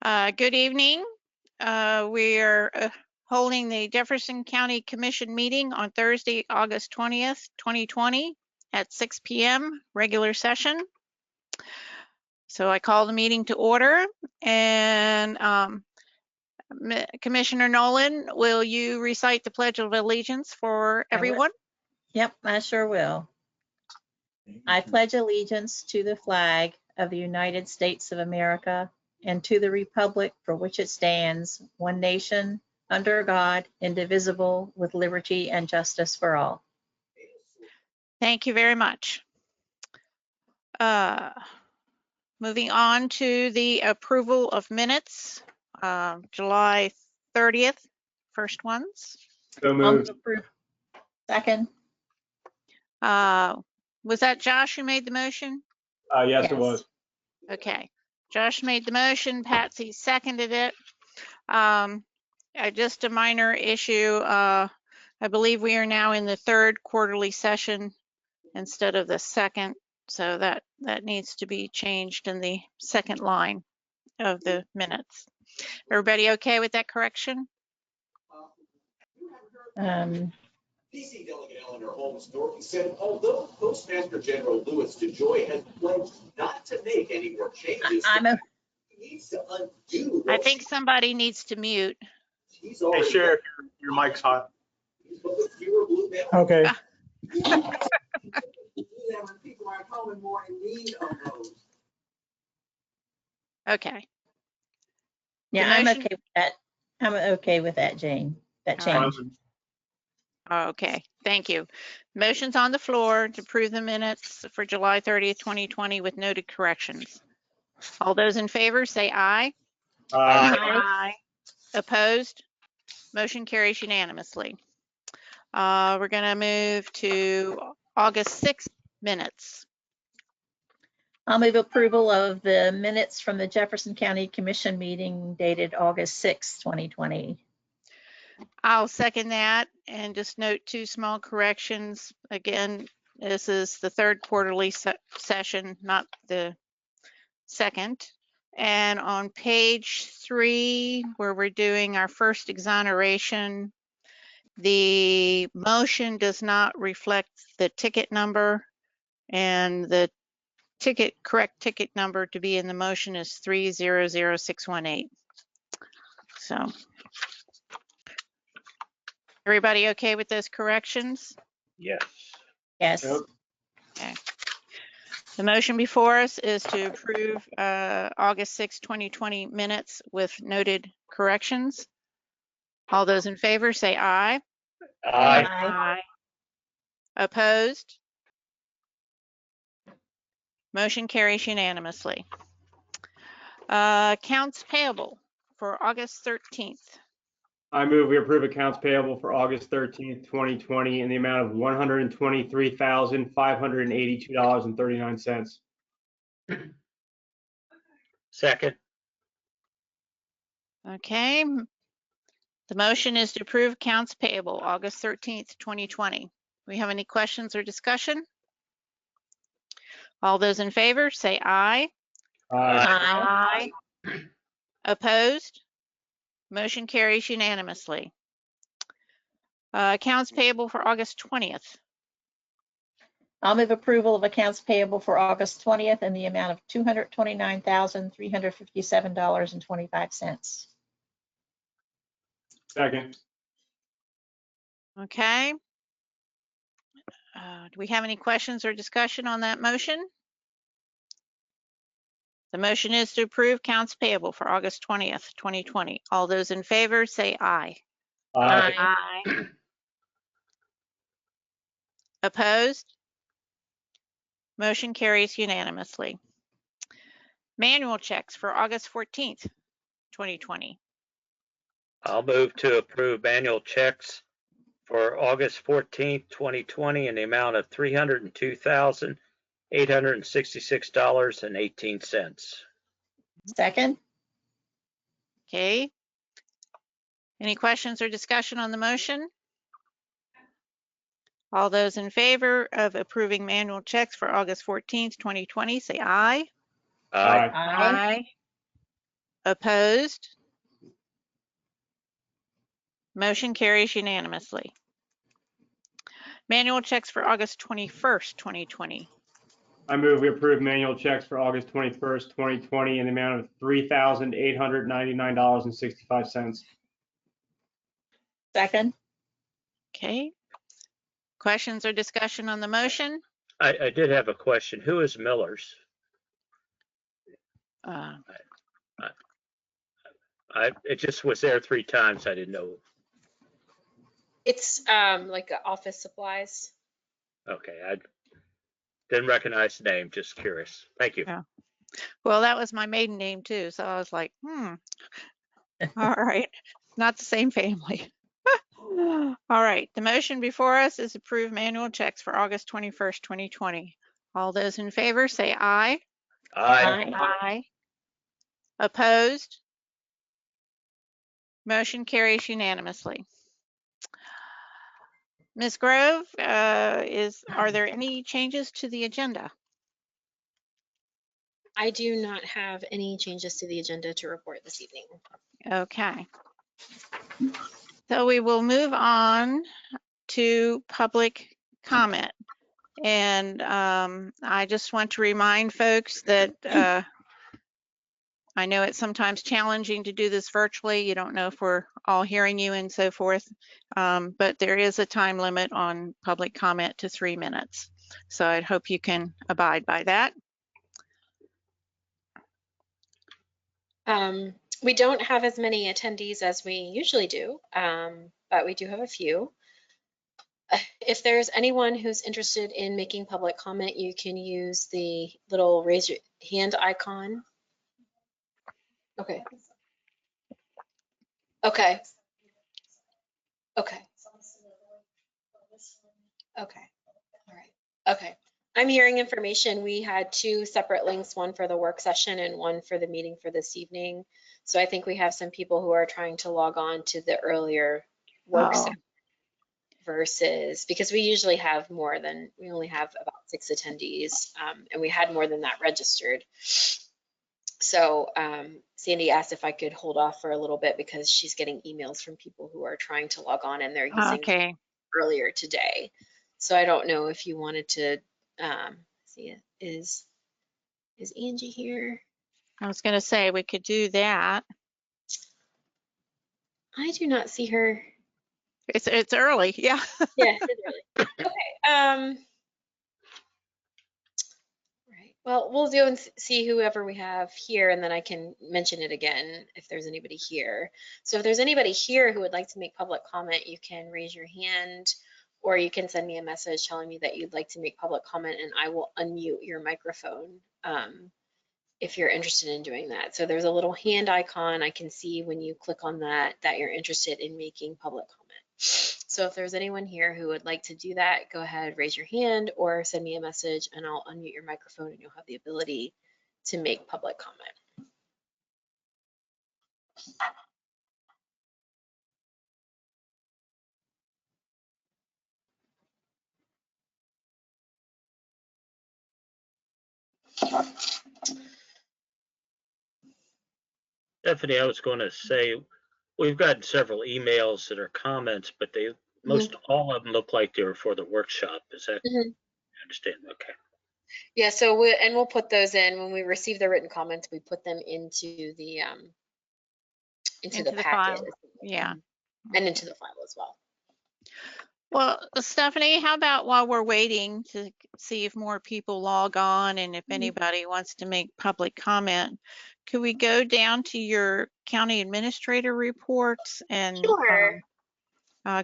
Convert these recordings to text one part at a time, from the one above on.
Good evening. We are holding the Jefferson County Commission meeting on Thursday, August 20th, 2020 at 6 p.m. regular session. So I call the meeting to order, and Commissioner Nolan, will you recite the Pledge of Allegiance for everyone? Yep, I sure will. I pledge allegiance to the flag of the United States of America and to the republic for which it stands, one nation, under God, indivisible, with liberty and justice for all. Thank you very much. Moving on to the approval of minutes, July 30th, first ones. So moved. Second. Was that Josh who made the motion? Yes, it was. Okay. Josh made the motion, Patsy seconded it. Just a minor issue. I believe we are now in the third quarterly session instead of the second. So that needs to be changed in the second line of the minutes. Everybody okay with that correction? DC Delegate Eleanor Holmes Norton said, although Postmaster General Louis DeJoy has pledged not to make any more changes, he needs to undo. I think somebody needs to mute. Hey, Sheriff, your mic's hot. Okay. Okay. Yeah, I'm okay with that. I'm okay with that, Jane. That change. Okay, thank you. Motion's on the floor to approve the minutes for July 30th, 2020 with noted corrections. All those in favor say aye. Aye. Opposed? Motion carries unanimously. We're going to move to August 6th minutes. I'll move approval of the minutes from the Jefferson County Commission meeting dated August 6, 2020. I'll second that, and just note two small corrections. Again, this is the third quarterly session, not the second. And on page 3, where we're doing our first exoneration, the motion does not reflect the ticket number, and the correct ticket number to be in the motion is 300618. So, everybody okay with those corrections? Yes. Yes. Yep. Okay. The motion before us is to approve August 6, 2020 minutes with noted corrections. All those in favor say aye. Aye. Aye. Opposed? Motion carries unanimously. Accounts payable for August 13th. I move we approve accounts payable for August 13th, 2020 in the amount of $123,582.39. Second. Okay. The motion is to approve accounts payable August 13th, 2020. Do we have any questions or discussion? All those in favor say aye. Aye. Aye. Opposed? Motion carries unanimously. Accounts payable for August 20th. I'll move approval of accounts payable for August 20th in the amount of $229,357.25. Second. Okay. Do we have any questions or discussion on that motion? The motion is to approve accounts payable for August 20th, 2020. All those in favor say aye. Aye. Aye. Opposed? Motion carries unanimously. Manual checks for August 14th, 2020. I'll move to approve manual checks for August 14th, 2020 in the amount of $302,866.18. Second. Okay. Any questions or discussion on the motion? All those in favor of approving manual checks for August 14th, 2020, say aye. Aye. Aye. Opposed? Motion carries unanimously. Manual checks for August 21st, 2020. I move we approve manual checks for August 21st, 2020 in the amount of $3,899.65. Second. Okay. Questions or discussion on the motion? I did have a question. Who is Miller's? It just was there 3 times. I didn't know. It's like office supplies. Okay, I didn't recognize the name. Just curious. Thank you. Yeah. Well, that was my maiden name too, so I was like, all right, not the same family. All right, the motion before us is approve manual checks for August 21st, 2020. All those in favor say aye. Aye. Aye. Opposed? Motion carries unanimously. Ms. Grove, are there any changes to the agenda? I do not have any changes to the agenda to report this evening. Okay. So we will move on to public comment. And I just want to remind folks that I know it's sometimes challenging to do this virtually. You don't know if we're all hearing you and so forth, but there is a time limit on public comment to 3 minutes. So I hope you can abide by that. We don't have as many attendees as we usually do, but we do have a few. If there's anyone who's interested in making public comment, you can use the little raise your hand icon. Okay. Okay. Okay. Okay. All right. Okay. I'm hearing information. We had 2 separate links, one for the work session and one for the meeting for this evening. So I think we have some people who are trying to log on to the earlier work session versus, because we usually have more than, we only have about 6 attendees, and we had more than that registered. So Sandy asked if I could hold off for a little bit because she's getting emails from people who are trying to log on and they're using earlier today. So I don't know if you wanted to see, is Angie here? I was going to say we could do that. I do not see her. It's early, yeah. Yeah, it's early. Okay. Right. Well, we'll go and see whoever we have here, and then I can mention it again if there's anybody here. So if there's anybody here who would like to make public comment, you can raise your hand, or you can send me a message telling me that you'd like to make public comment, and I will unmute your microphone if you're interested in doing that. So there's a little hand icon. I can see when you click on that you're interested in making public comment. So if there's anyone here who would like to do that, go ahead, raise your hand or send me a message and I'll unmute your microphone and you'll have the ability to make public comment. Stephanie, I was going to say, we've gotten several emails that are comments, but they most all of them look like they were for the workshop. Is that I understand? Okay. Yeah, so we'll put those in when we receive the written comments. We put them into the packet, file. Yeah, and into the file as well. Well, Stephanie, how about while we're waiting to see if more people log on and if anybody wants to make public comment, could we go down to your county administrator reports and Sure.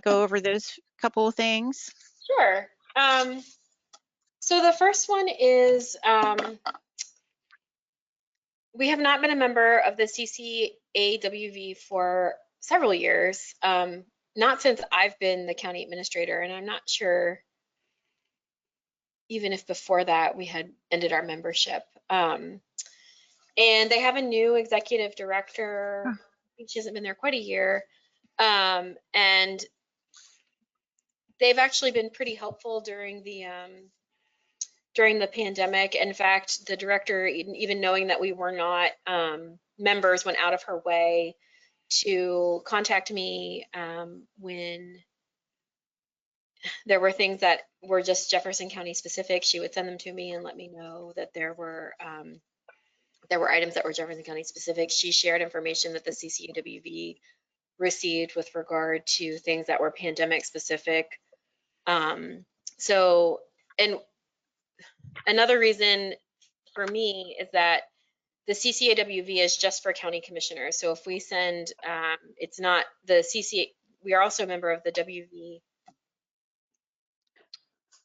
Go over those couple of things? Sure. So the first one is we have not been a member of the CCAWV for several years, not since I've been the county administrator, and I'm not sure even if before that we had ended our membership. And they have a new executive director. I think she hasn't been there quite a year. And they've actually been pretty helpful during the pandemic. In fact, the director, even knowing that we were not members went out of her way to contact me when there were things that were just Jefferson County specific. She would send them to me and let me know that there were items that were Jefferson County specific. She shared information that the CCAWV received with regard to things that were pandemic specific. So, and another reason for me is that the CCAWV is just for county commissioners. So if we send, it's not the we are also a member of the WV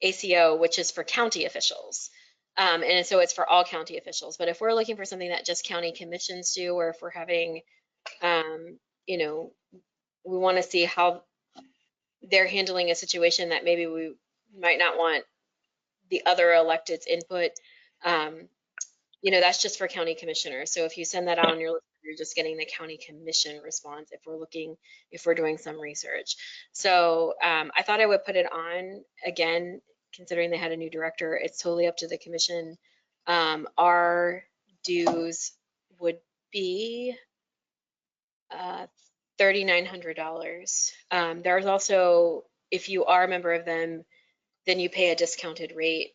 ACO, which is for county officials. And so it's for all county officials. But if we're looking for something that just county commissions do, or if we're having, you know, we want to see how they're handling a situation that maybe we might not want the other electeds' input, you know, that's just for county commissioners. So if you send that out on your list, you're just getting the county commission response if we're doing some research. So I thought I would put it on again, considering they had a new director. It's totally up to the commission. Our dues would be $3,900. There's also, if you are a member of them, then you pay a discounted rate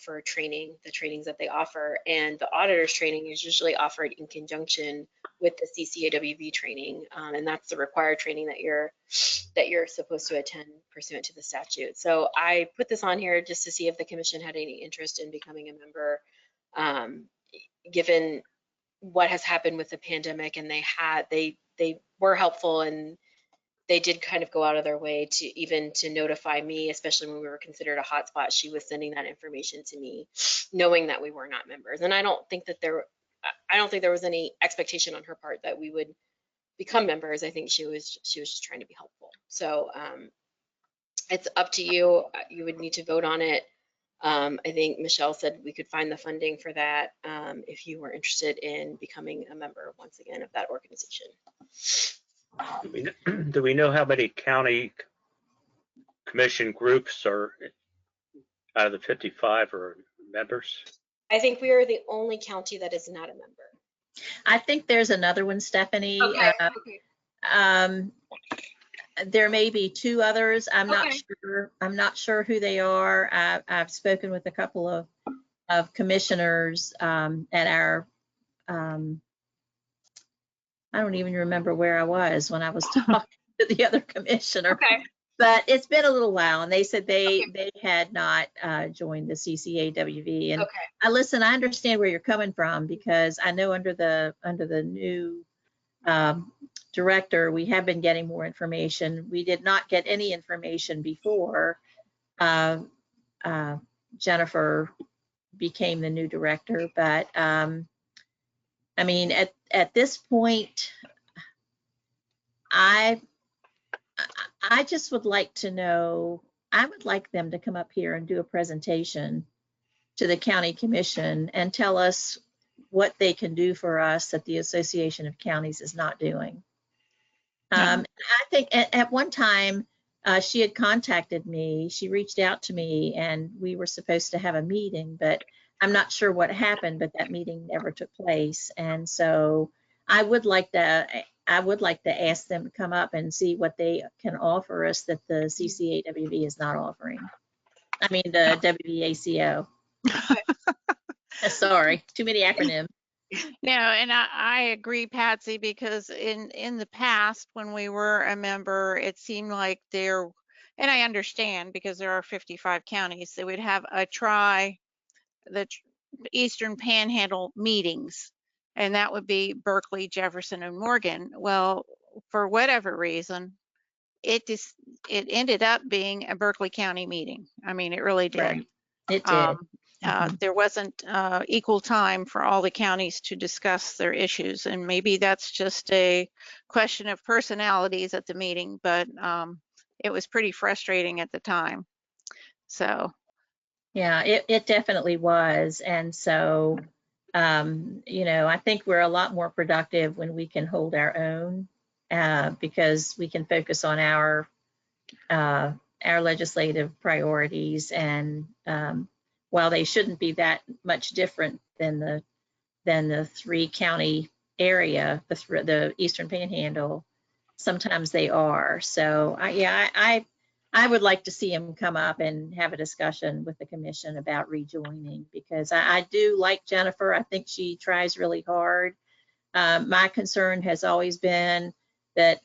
for training, the trainings that they offer. And the auditor's training is usually offered in conjunction with the CCAWV training. And that's the required training that you're supposed to attend pursuant to the statute. So I put this on here just to see if the commission had any interest in becoming a member, given what has happened with the pandemic. And they were helpful, and they did kind of go out of their way to notify me, especially when we were considered a hotspot. She was sending that information to me, knowing that we were not members. And I don't think there was any expectation on her part that we would become members. I think she was just trying to be helpful. So it's up to you. You would need to vote on it. I think Michelle said we could find the funding for that if you were interested in becoming a member once again of that organization. Do we know how many county commission groups are out of the 55 are members? I think we are the only county that is not a member. I think there's another one, Stephanie. Okay. There may be two others. I'm not Okay. sure. I'm not sure who they are. I've spoken with a couple of commissioners at our. I don't even remember where I was when I was talking to the other commissioner. Okay. But it's been a little while, and they said they had not joined the CCAWV. And Okay. Listen, I understand where you're coming from, because I know under the new director, we have been getting more information. We did not get any information before Jennifer became the new director. But I mean, at this point, I just would like to know, I would like them to come up here and do a presentation to the county commission and tell us what they can do for us that the Association of Counties is not doing. I think at one time she had contacted me, she reached out to me, and we were supposed to have a meeting, but I'm not sure what happened, but that meeting never took place. And so I would like to ask them to come up and see what they can offer us that the CCAWV is not offering. I mean, the WVACO. Sorry, too many acronyms. No, and I agree, Patsy, because in the past, when we were a member, it seemed like and I understand because there are 55 counties, they would have the Eastern Panhandle meetings, and that would be Berkeley, Jefferson, and Morgan. Well, for whatever reason, it ended up being a Berkeley County meeting. I mean, it really did. Right. It did. There wasn't equal time for all the counties to discuss their issues, and maybe that's just a question of personalities at the meeting, but it was pretty frustrating at the time. So yeah, it definitely was. And so you know, I think we're a lot more productive when we can hold our own, because we can focus on our legislative priorities. And while they shouldn't be that much different than the 3 county area, the Eastern Panhandle, sometimes they are. So I would like to see him come up and have a discussion with the commission about rejoining, because I do like Jennifer. I think she tries really hard. My concern has always been that,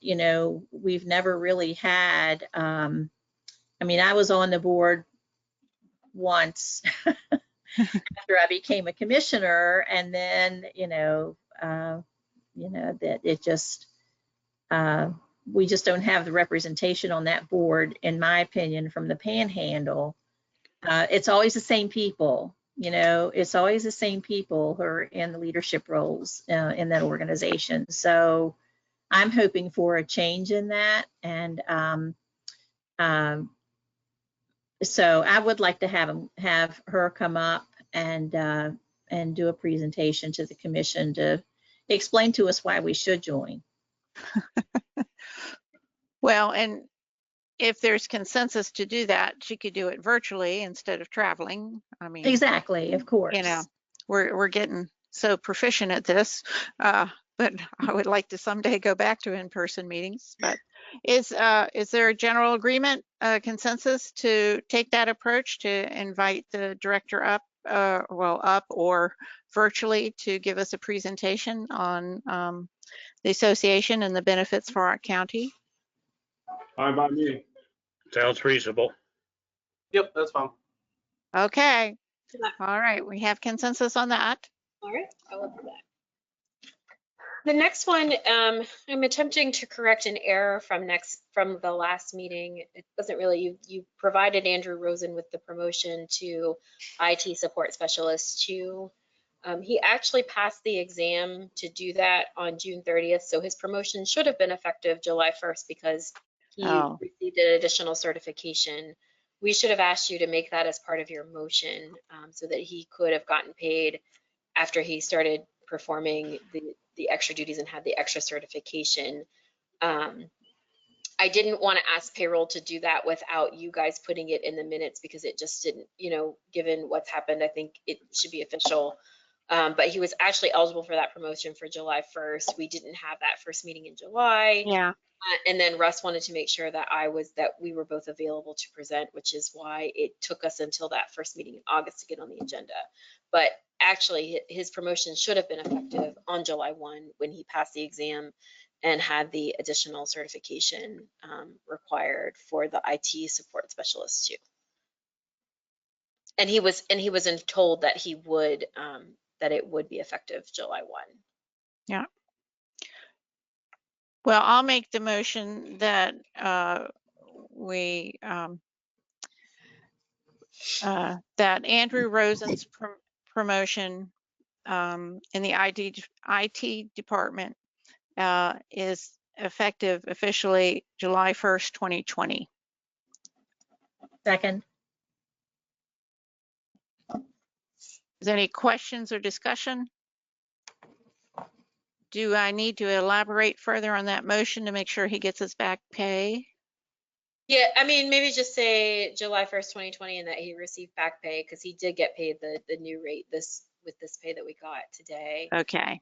we've never really had, I mean, I was on the board once after I became a commissioner, and then, that it just, we just don't have the representation on that board, in my opinion, from the Panhandle. It's always the same people, it's always the same people who are in the leadership roles in that organization. So I'm hoping for a change in that. And so I would like to have her come up and do a presentation to the commission to explain to us why we should join. Well, and if there's consensus to do that, she could do it virtually instead of traveling. I mean, Exactly, of course. We're getting so proficient at this, but I would like to someday go back to in-person meetings. But is there a general agreement, consensus to take that approach to invite the director up, up or virtually, to give us a presentation on the association and the benefits for our county? Fine by me. Sounds reasonable. Yep, that's fine. Okay. All right. We have consensus on that. All right, I will do that. The next one, I'm attempting to correct an error from the last meeting. It wasn't really, you provided Andrew Rosen with the promotion to IT support specialist 2. He actually passed the exam to do that on June 30th, so his promotion should have been effective July 1st because he received an additional certification. We should have asked you to make that as part of your motion, so that he could have gotten paid after he started performing the extra duties and had the extra certification. I didn't want to ask payroll to do that without you guys putting it in the minutes, because it just didn't, given what's happened, I think it should be official. But he was actually eligible for that promotion for July 1st. We didn't have that first meeting in July. Yeah. And then Russ wanted to make sure that we were both available to present, which is why it took us until that first meeting in August to get on the agenda. But actually, his promotion should have been effective on July 1 when he passed the exam and had the additional certification required for the IT support specialist 2. And he was told that he would that it would be effective July 1. Yeah. Well, I'll make the motion that that Andrew Rosen's promotion in the IT department is effective officially July 1st, 2020. Second. Is there any questions or discussion? Do I need to elaborate further on that motion to make sure he gets his back pay? Yeah, I mean, maybe just say July 1st, 2020, and that he received back pay, because he did get paid the new rate with this pay that we got today. Okay.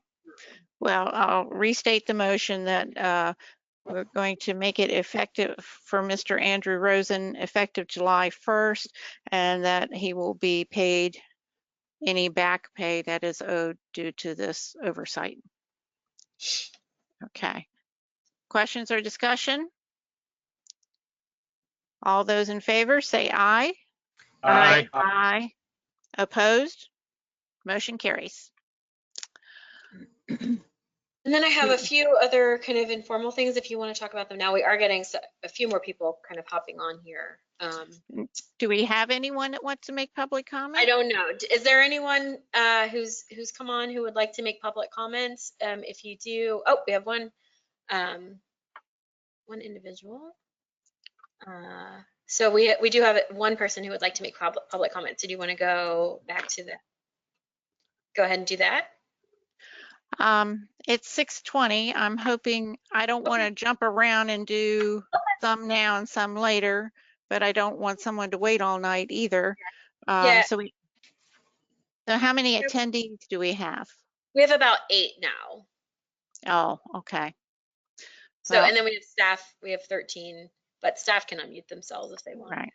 Well, I'll restate the motion that we're going to make it effective for Mr. Andrew Rosen effective July 1st, and that he will be paid any back pay that is owed due to this oversight. Okay. Questions or discussion? All those in favor say aye. Aye. Aye. Opposed? Motion carries. And then I have a few other kind of informal things if you want to talk about them now. We are getting a few more people kind of hopping on here. Do we have anyone that wants to make public comment? I don't know. Is there anyone who's come on who would like to make public comments? If you do, oh, we have one individual. So we do have one person who would like to make public comments. So do you want to go back to go ahead and do that? It's 6:20. I'm hoping, I don't want to jump around and do some now and some later, but I don't want someone to wait all night either. Yeah. So how many attendees do we have? We have about 8 now. Oh, okay. So, Well- and then we have staff, we have 13, but staff can unmute themselves if they want. Right.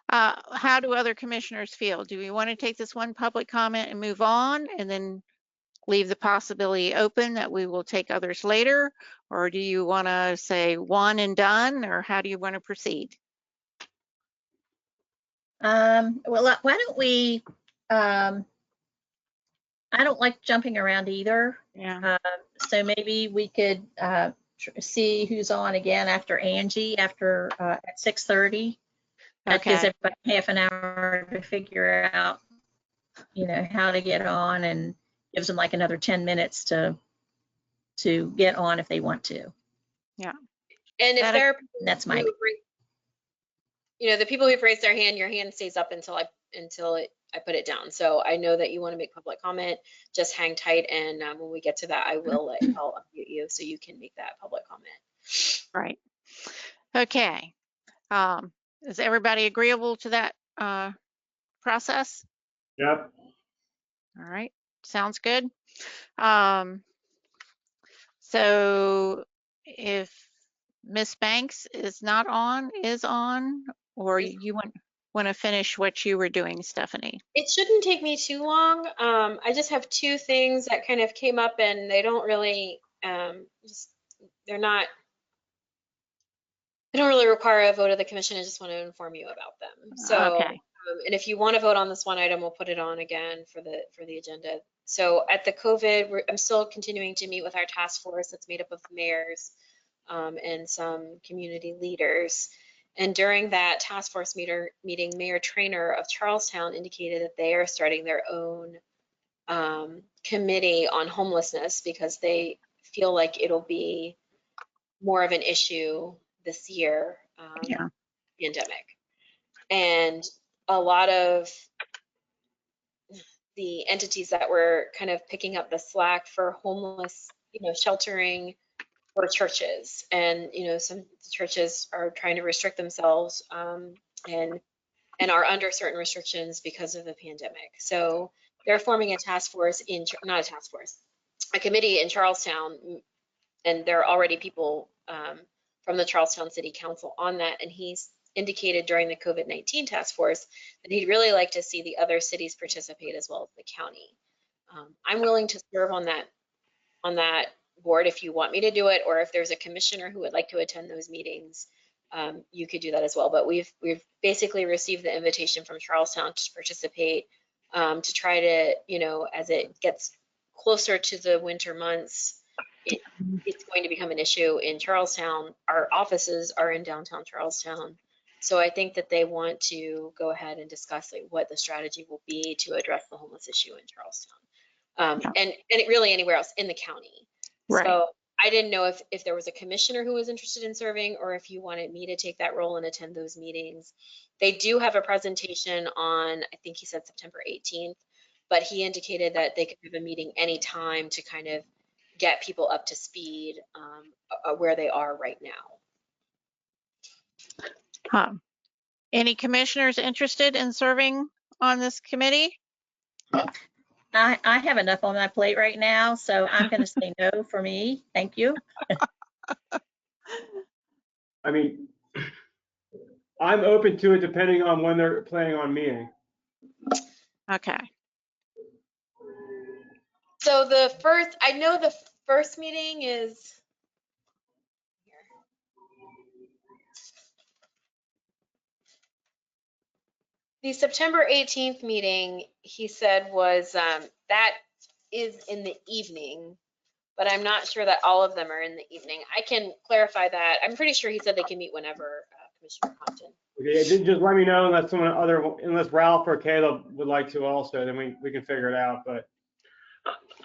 How do other commissioners feel? Do we want to take this one public comment and move on and then leave the possibility open that we will take others later? Or do you want to say one and done, or how do you want to proceed? Well, why don't we, I don't like jumping around either. Yeah. So maybe we could see who's on again after Angie, after at 6:30. That gives Okay. everybody half an hour to figure out, how to get on, and gives them like another 10 minutes to get on if they want to. And if That- there are, That's my, the people who've raised their hand, your hand stays up until I put it down. So I know that you want to make public comment, just hang tight. And when we get to that, I'll unmute you so you can make that public comment. Right. Okay. Is everybody agreeable to that process? Yep. All right. Sounds good. So if Miss Banks is on, or you want to finish what you were doing, Stephanie? It shouldn't take me too long. I just have two things that kind of came up, and they don't really, they don't really require a vote of the commission. I just want to inform you about them. So, Okay. and if you want to vote on this one item, we'll put it on again for the agenda. So at the COVID, I'm still continuing to meet with our task force that's made up of mayors and some community leaders. And during that task force meeting, Mayor Trainer of Charlestown indicated that they are starting their own committee on homelessness because they feel like it'll be more of an issue this year, Yeah. pandemic. And a lot of the entities that were kind of picking up the slack for homeless, sheltering were churches. And, some churches are trying to restrict themselves and are under certain restrictions because of the pandemic. So they're forming a task force not a task force, a committee in Charlestown. And there are already people from the Charlestown City Council on that. And he's indicated during the COVID-19 task force that he'd really like to see the other cities participate as well as the county. I'm willing to serve on that board if you want me to do it, or if there's a commissioner who would like to attend those meetings, you could do that as well. But we've basically received the invitation from Charlestown to participate, to try to, as it gets closer to the winter months, it's going to become an issue in Charlestown. Our offices are in downtown Charlestown. So I think that they want to go ahead and discuss what the strategy will be to address the homeless issue in Charlestown. And it really anywhere else in the county. Right. So I didn't know if there was a commissioner who was interested in serving, or if you wanted me to take that role and attend those meetings. They do have a presentation on, I think he said September 18th, but he indicated that they could have a meeting anytime to kind of get people up to speed where they are right now. Any commissioners interested in serving on this committee? I have enough on my plate right now, so I'm going to say no for me. Thank you. I mean, I'm open to it depending on when they're planning on meeting. Okay. So I know the first meeting is here. The September 18th meeting, he said, was that is in the evening, but I'm not sure that all of them are in the evening. I can clarify that. I'm pretty sure he said they can meet whenever, Commissioner Compton. Okay, just let me know unless Ralph or Caleb would like to also, then we can figure it out. But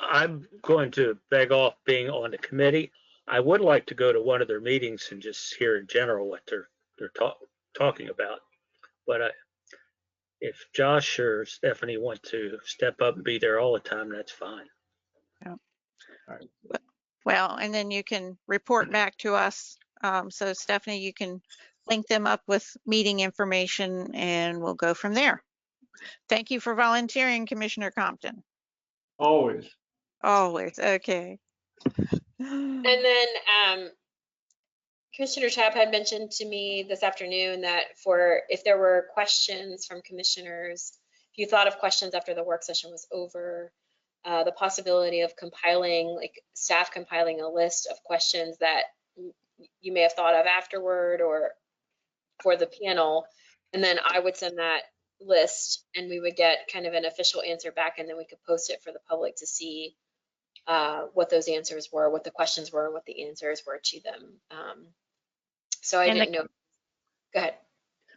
I'm going to beg off being on the committee. I would like to go to one of their meetings and just hear in general what they're talking about. But if Josh or Stephanie want to step up and be there all the time, that's fine. Well, and then you can report back to us. So Stephanie, you can link them up with meeting information and we'll go from there. Thank you for volunteering, Commissioner Compton. always. Always. Okay. And then Commissioner Tabb had mentioned to me this afternoon that if there were questions from commissioners, if you thought of questions after the work session was over, the possibility of compiling, like staff compiling a list of questions that you may have thought of afterward or for the panel. And then I would send that list and we would get kind of an official answer back, and then we could post it for the public to see what those answers were, what the questions were, and what the answers were to them. So I didn't know. Go ahead.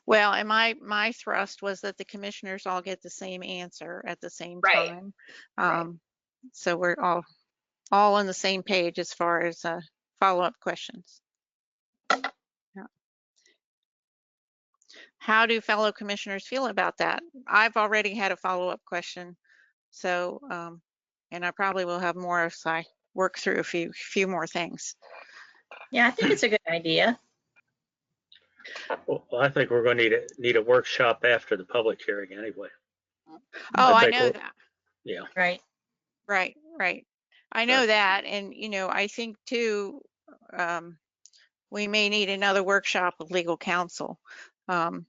Well, and my thrust was that the commissioners all get the same answer at the same time. Right. So we're all on the same page as far as follow-up questions. Yeah. How do fellow commissioners feel about that? I've already had a follow-up question, so and I probably will have more as I work through a few more things. Yeah, I think it's a good idea. Well, I think we're going to need a workshop after the public hearing anyway. Oh, I think know that. Yeah. Right. Right. I know that, and I think too, we may need another workshop with legal counsel and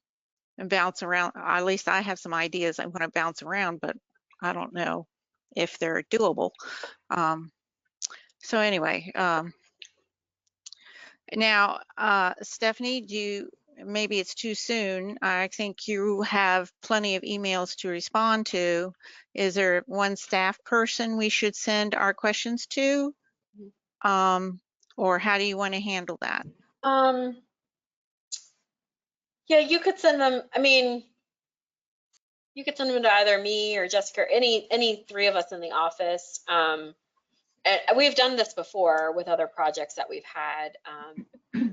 bounce around. At least I have some ideas I want to bounce around, but I don't know if they're doable. So anyway, now, Stephanie, maybe it's too soon. I think you have plenty of emails to respond to. Is there one staff person we should send our questions to? Or how do you want to handle that? Yeah, you could send them. I mean, you could send them to either me or Jessica, or any three of us in the office. And we've done this before with other projects that we've had.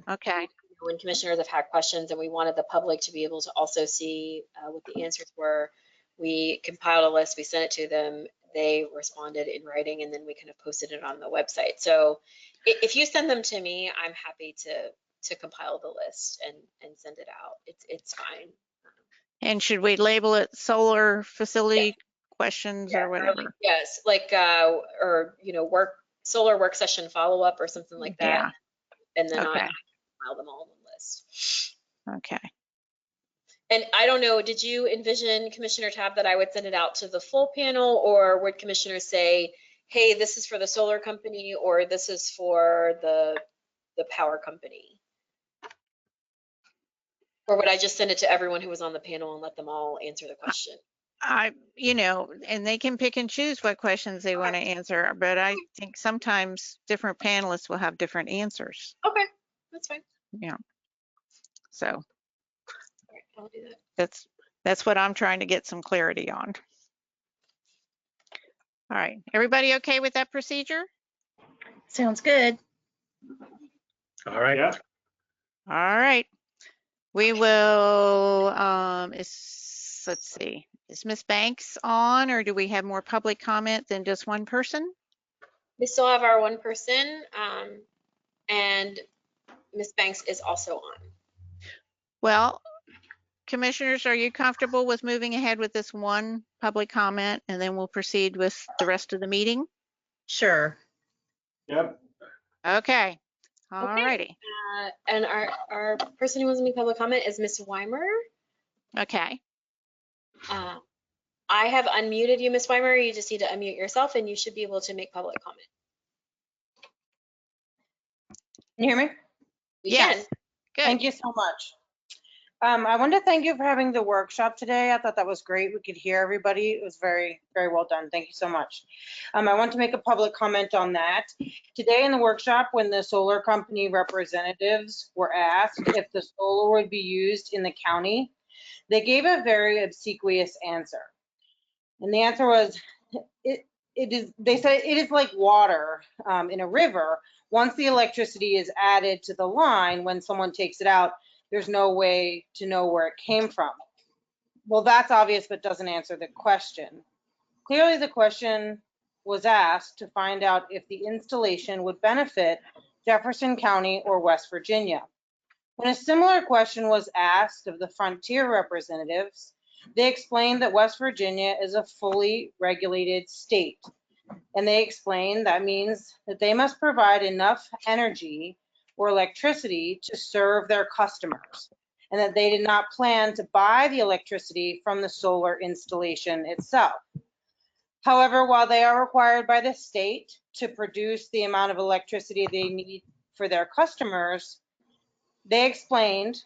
Okay. When commissioners have had questions and we wanted the public to be able to also see what the answers were, we compiled a list, we sent it to them, they responded in writing, and then we kind of posted it on the website. So if you send them to me, I'm happy to compile the list and send it out. It's fine. And should we label it solar facility questions or whatever? Yes, like or solar work session follow-up or something like that. Yeah. And then Okay. I compile them all in one list. Okay. And I don't know, did you envision, Commissioner Tabb, that I would send it out to the full panel, or would commissioners say, hey, this is for the solar company, or this is for the power company? Or would I just send it to everyone who was on the panel and let them all answer the question? And they can pick and choose what questions they want to answer, but I think sometimes different panelists will have different answers. Okay, that's fine. Yeah. So All right, I'll do that. that's what I'm trying to get some clarity on. All right, everybody okay with that procedure? Sounds good. All right. Yeah. All right. We will, let's see, is Ms. Banks on, or do we have more public comment than just one person? We still have our one person, and Ms. Banks is also on. Well, commissioners, are you comfortable with moving ahead with this one public comment, and then we'll proceed with the rest of the meeting? Sure. Yep. Okay. All righty. And our person who wants to make public comment is Ms. Weimer. Okay. I have unmuted you, Ms. Weimer. You just need to unmute yourself and you should be able to make public comment. Can you hear me? You Yes. can. Good. Thank you so much. I wanted to thank you for having the workshop today. I thought that was great. We could hear everybody. It was very, very well done. Thank you so much. I want to make a public comment on that. Today in the workshop, when the solar company representatives were asked if the solar would be used in the county, they gave a very obsequious answer. And the answer was, they said it is like water in a river. Once the electricity is added to the line, when someone takes it out, there's no way to know where it came from. Well, that's obvious, but doesn't answer the question. Clearly, the question was asked to find out if the installation would benefit Jefferson County or West Virginia. When a similar question was asked of the Frontier representatives, they explained that West Virginia is a fully regulated state. And they explained that means that they must provide enough energy or electricity to serve their customers, and that they did not plan to buy the electricity from the solar installation itself. However, while they are required by the state to produce the amount of electricity they need for their customers, they explained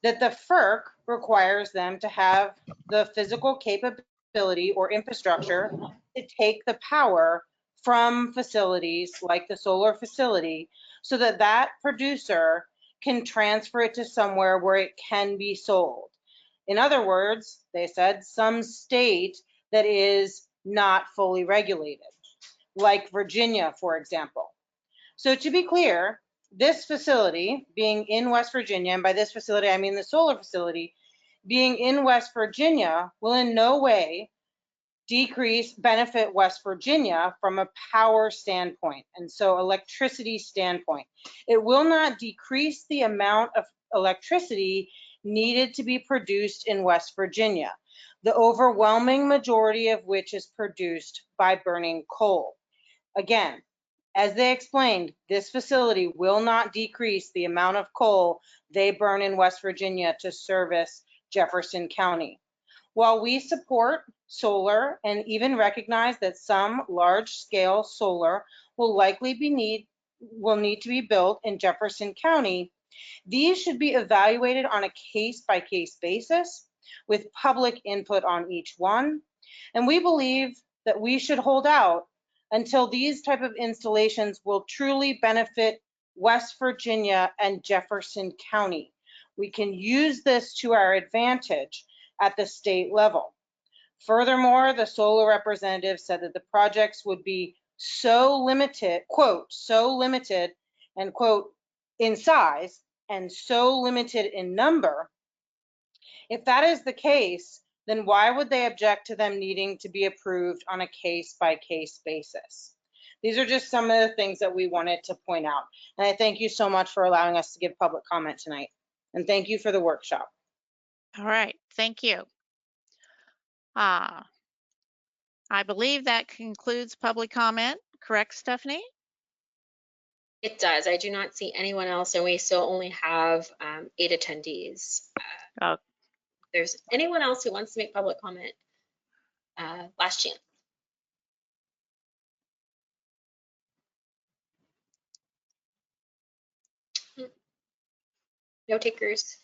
that the FERC requires them to have the physical capability or infrastructure to take the power from facilities like the solar facility so that that producer can transfer it to somewhere where it can be sold. In other words, they said some state that is not fully regulated, like Virginia, for example. So to be clear, this facility being in West Virginia, and by this facility, I mean the solar facility, being in West Virginia will in no way benefit West Virginia from a power standpoint, and so electricity standpoint. It will not decrease the amount of electricity needed to be produced in West Virginia, the overwhelming majority of which is produced by burning coal. Again, as they explained, this facility will not decrease the amount of coal they burn in West Virginia to service Jefferson County. While we support solar and even recognize that some large-scale solar will likely need to be built in Jefferson County, these should be evaluated on a case-by-case basis with public input on each one. And we believe that we should hold out until these type of installations will truly benefit West Virginia and Jefferson County. We can use this to our advantage at the state level. Furthermore, the solar representative said that the projects would be so limited, quote, so limited, and quote, in size and so limited in number. If that is the case, then why would they object to them needing to be approved on a case-by-case basis? These are just some of the things that we wanted to point out. And I thank you so much for allowing us to give public comment tonight. And thank you for the workshop. All right, thank you. I believe that concludes public comment, correct, Stephanie? It does. I do not see anyone else, and we still only have 8 attendees. Oh. If there's anyone else who wants to make public comment, last chance. No takers.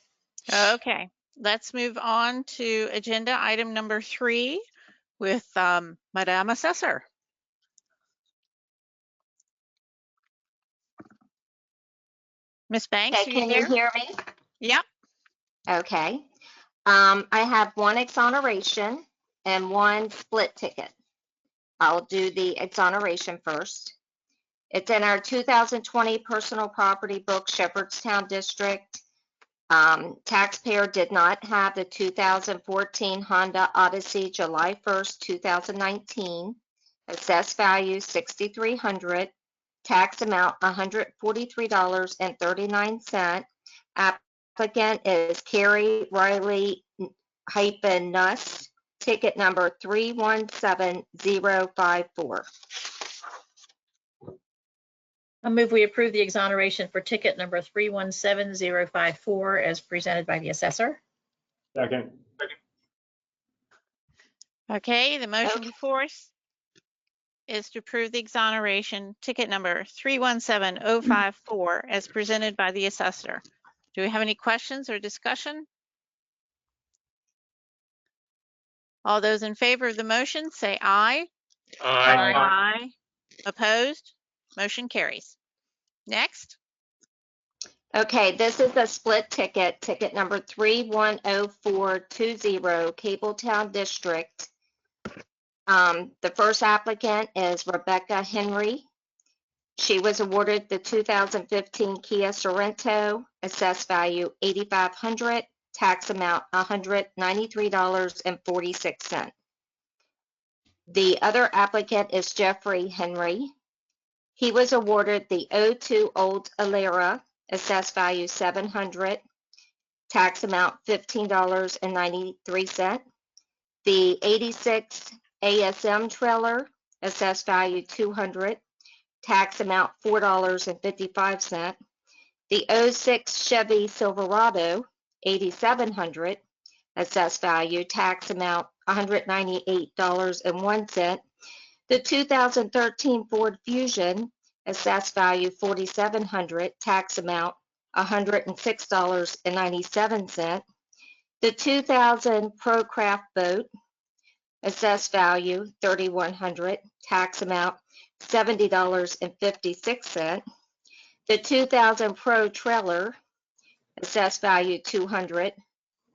Okay, let's move on to agenda item number 3 with Madame Assessor. Ms. Banks, Okay, are you can there? you hear me? Yep. Okay. I have one exoneration and one split ticket. I'll do the exoneration first. It's in our 2020 personal property book, Shepherdstown District. Taxpayer did not have the 2014 Honda Odyssey July 1st, 2019. Assessed value $6,300. Tax amount $143.39. Applicant is Carrie Riley Nuss. Ticket number 317054. I move we approve the exoneration for ticket number 317054 as presented by the assessor. Second. Okay, the motion before us is to approve the exoneration ticket number 317054 as presented by the assessor. Do we have any questions or discussion? All those in favor of the motion say aye. Aye. Aye. Opposed? Motion carries. Next. Okay, this is a split ticket, ticket number 310420, Cabletown District. The first applicant is Rebecca Henry. She was awarded the 2015 Kia Sorento, assessed value $8,500, tax amount $193.46. The other applicant is Jeffrey Henry. He was awarded the 02 Old Alera, assessed value $700, tax amount $15.93. The 86 ASM trailer, assessed value $200, tax amount $4.55. The 06 Chevy Silverado, $8,700, assessed value, tax amount $198.01. The 2013 Ford Fusion, assessed value $4,700, tax amount $106.97. The 2000 ProCraft boat, assessed value $3,100, tax amount $70.56. The 2000 Pro trailer, assessed value $200,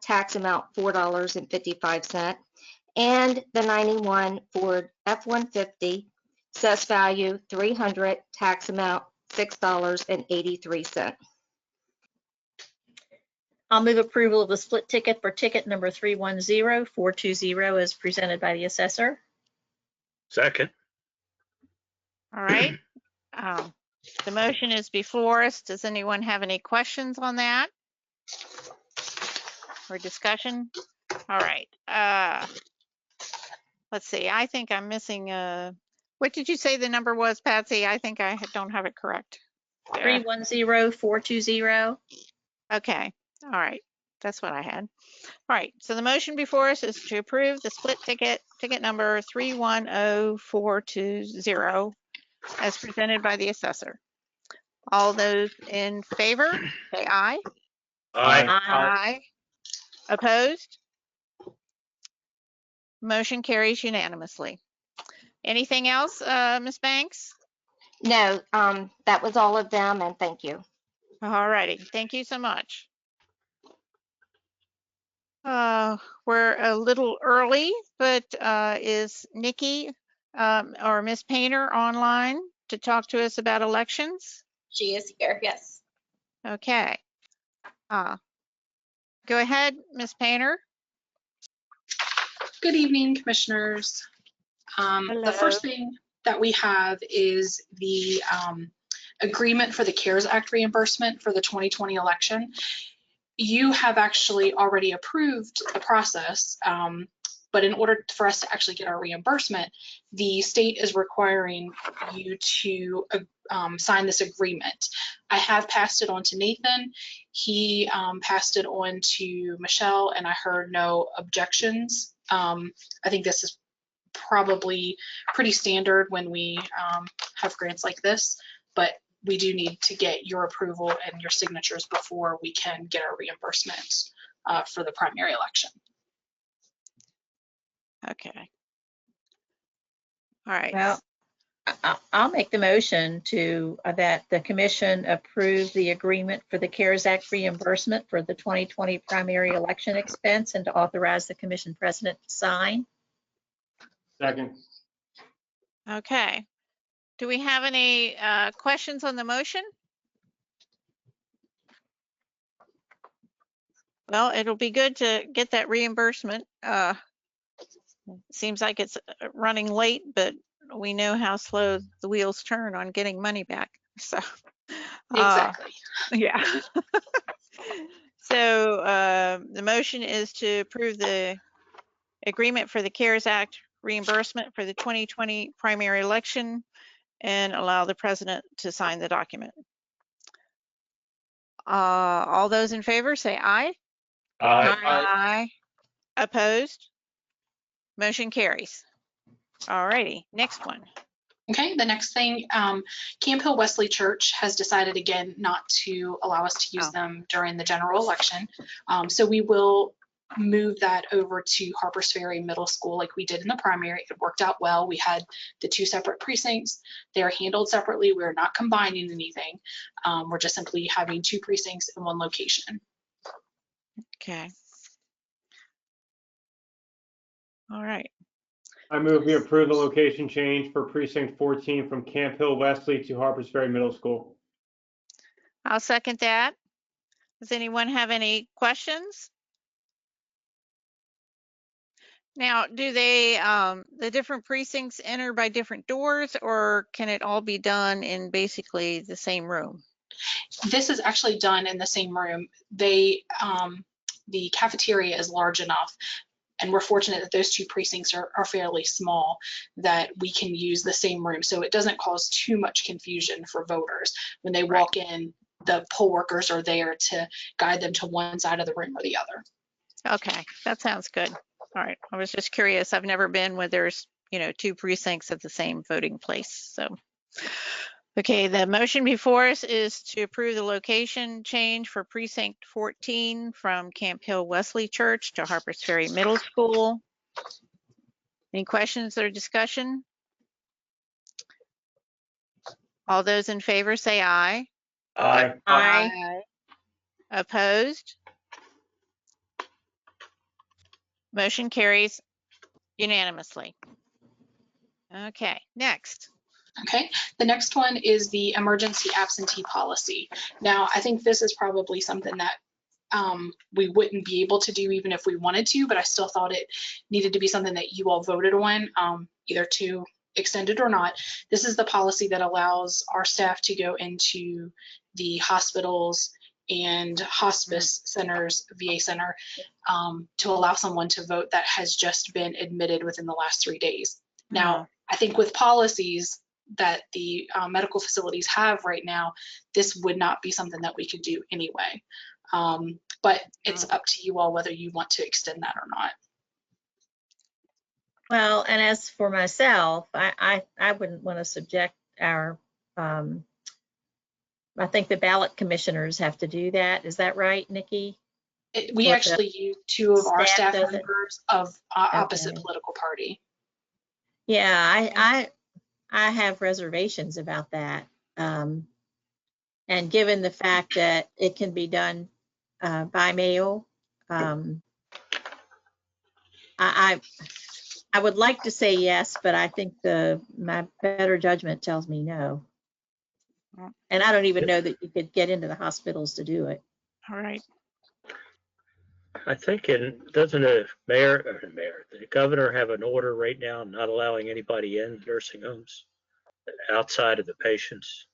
tax amount $4.55. And the 91 Ford F-150, assessed value $300, tax amount $6.83. I'll move approval of the split ticket for ticket number 310420 as presented by the assessor. Second. All right. The motion is before us. Does anyone have any questions on that? Or discussion? All right. Let's see. I think I'm missing what did you say the number was, Patsy? I think I don't have it correct. 310420. Okay. All right. That's what I had. All right. So the motion before us is to approve the split ticket number 310420 as presented by the assessor. All those in favor, say aye. Aye. Aye. Opposed? Motion carries unanimously. Anything else, Ms. Banks? No, that was all of them, and thank you. All righty. Thank you so much. We're a little early, but is Nikki or Ms. Painter online to talk to us about elections? She is here, yes. Okay. Go ahead, Ms. Painter. Good evening, commissioners. The first thing that we have is the agreement for the CARES Act reimbursement for the 2020 election. You have actually already approved the process, but in order for us to actually get our reimbursement, the state is requiring you to sign this agreement. I have passed it on to Nathan. He passed it on to Michelle, and I heard no objections. I think this is probably pretty standard when we have grants like this, but we do need to get your approval and your signatures before we can get our reimbursement for the primary election. Okay. All right. Well, I'll make the motion to that the commission approve the agreement for the CARES Act reimbursement for the 2020 primary election expense and to authorize the commission president to sign. Second. Okay. Do we have any questions on the motion? Well, it'll be good to get that reimbursement. Seems like it's running late, but we know how slow the wheels turn on getting money back. So Exactly. yeah. So the motion is to approve the agreement for the CARES Act reimbursement for the 2020 primary election and allow the president to sign the document. All those in favor say aye. Aye. Aye. Opposed? Motion carries. All righty, next one. Okay, the next thing, Camp Hill Wesley Church has decided again not to allow us to use them during the general election. So we will move that over to Harpers Ferry Middle School like we did in the primary. It worked out well. We had the two separate precincts. They are handled separately. We're not combining anything. We're just simply having two precincts in one location. Okay. All right. I move we approve the location change for precinct 14 from Camp Hill Wesley to Harpers Ferry Middle School. I'll second that. Does anyone have any questions? Now, do they, the different precincts enter by different doors, or can it all be done in basically the same room? This is actually done in the same room. They, the cafeteria is large enough. And we're fortunate that those two precincts are fairly small, that we can use the same room. So it doesn't cause too much confusion for voters. When they walk in, the poll workers are there to guide them to one side of the room or the other. Okay, that sounds good. All right, I was just curious. I've never been where there's, two precincts at the same voting place, so. Okay, the motion before us is to approve the location change for precinct 14 from Camp Hill Wesley Church to Harpers Ferry Middle School. Any questions or discussion? All those in favor say aye. Aye. Aye. Opposed? Motion carries unanimously. Okay, next. Okay, the next one is the emergency absentee policy. Now, I think this is probably something that we wouldn't be able to do even if we wanted to, but I still thought it needed to be something that you all voted on, either to extend it or not. This is the policy that allows our staff to go into the hospitals and hospice centers, VA center, to allow someone to vote that has just been admitted within the last 3 days. Now, I think with policies that the medical facilities have right now, this would not be something that we could do anyway. But it's up to you all whether you want to extend that or not. Well, and as for myself, I wouldn't want to subject our, I think the ballot commissioners have to do that. Is that right, Nikki? We Or actually use two of our staff staff does it? members of opposite Okay. political party. Yeah, I have reservations about that. And given the fact that it can be done by mail, I would like to say yes, but I think my better judgment tells me no. And I don't even know that you could get into the hospitals to do it. All right. I think doesn't the governor have an order right now not allowing anybody in nursing homes outside of the patients?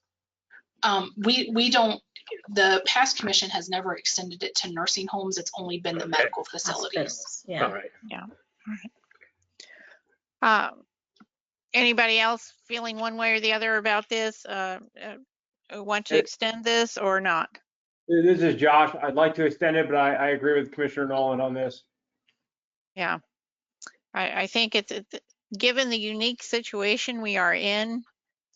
We don't, the past commission has never extended it to nursing homes. It's only been the medical facilities. Hospitals, yeah. All right. Yeah. All right. Anybody else feeling one way or the other about this? Want to extend this or not? This is Josh. I'd like to extend it, but I agree with Commissioner Nolan on this. Yeah. I think it's given the unique situation we are in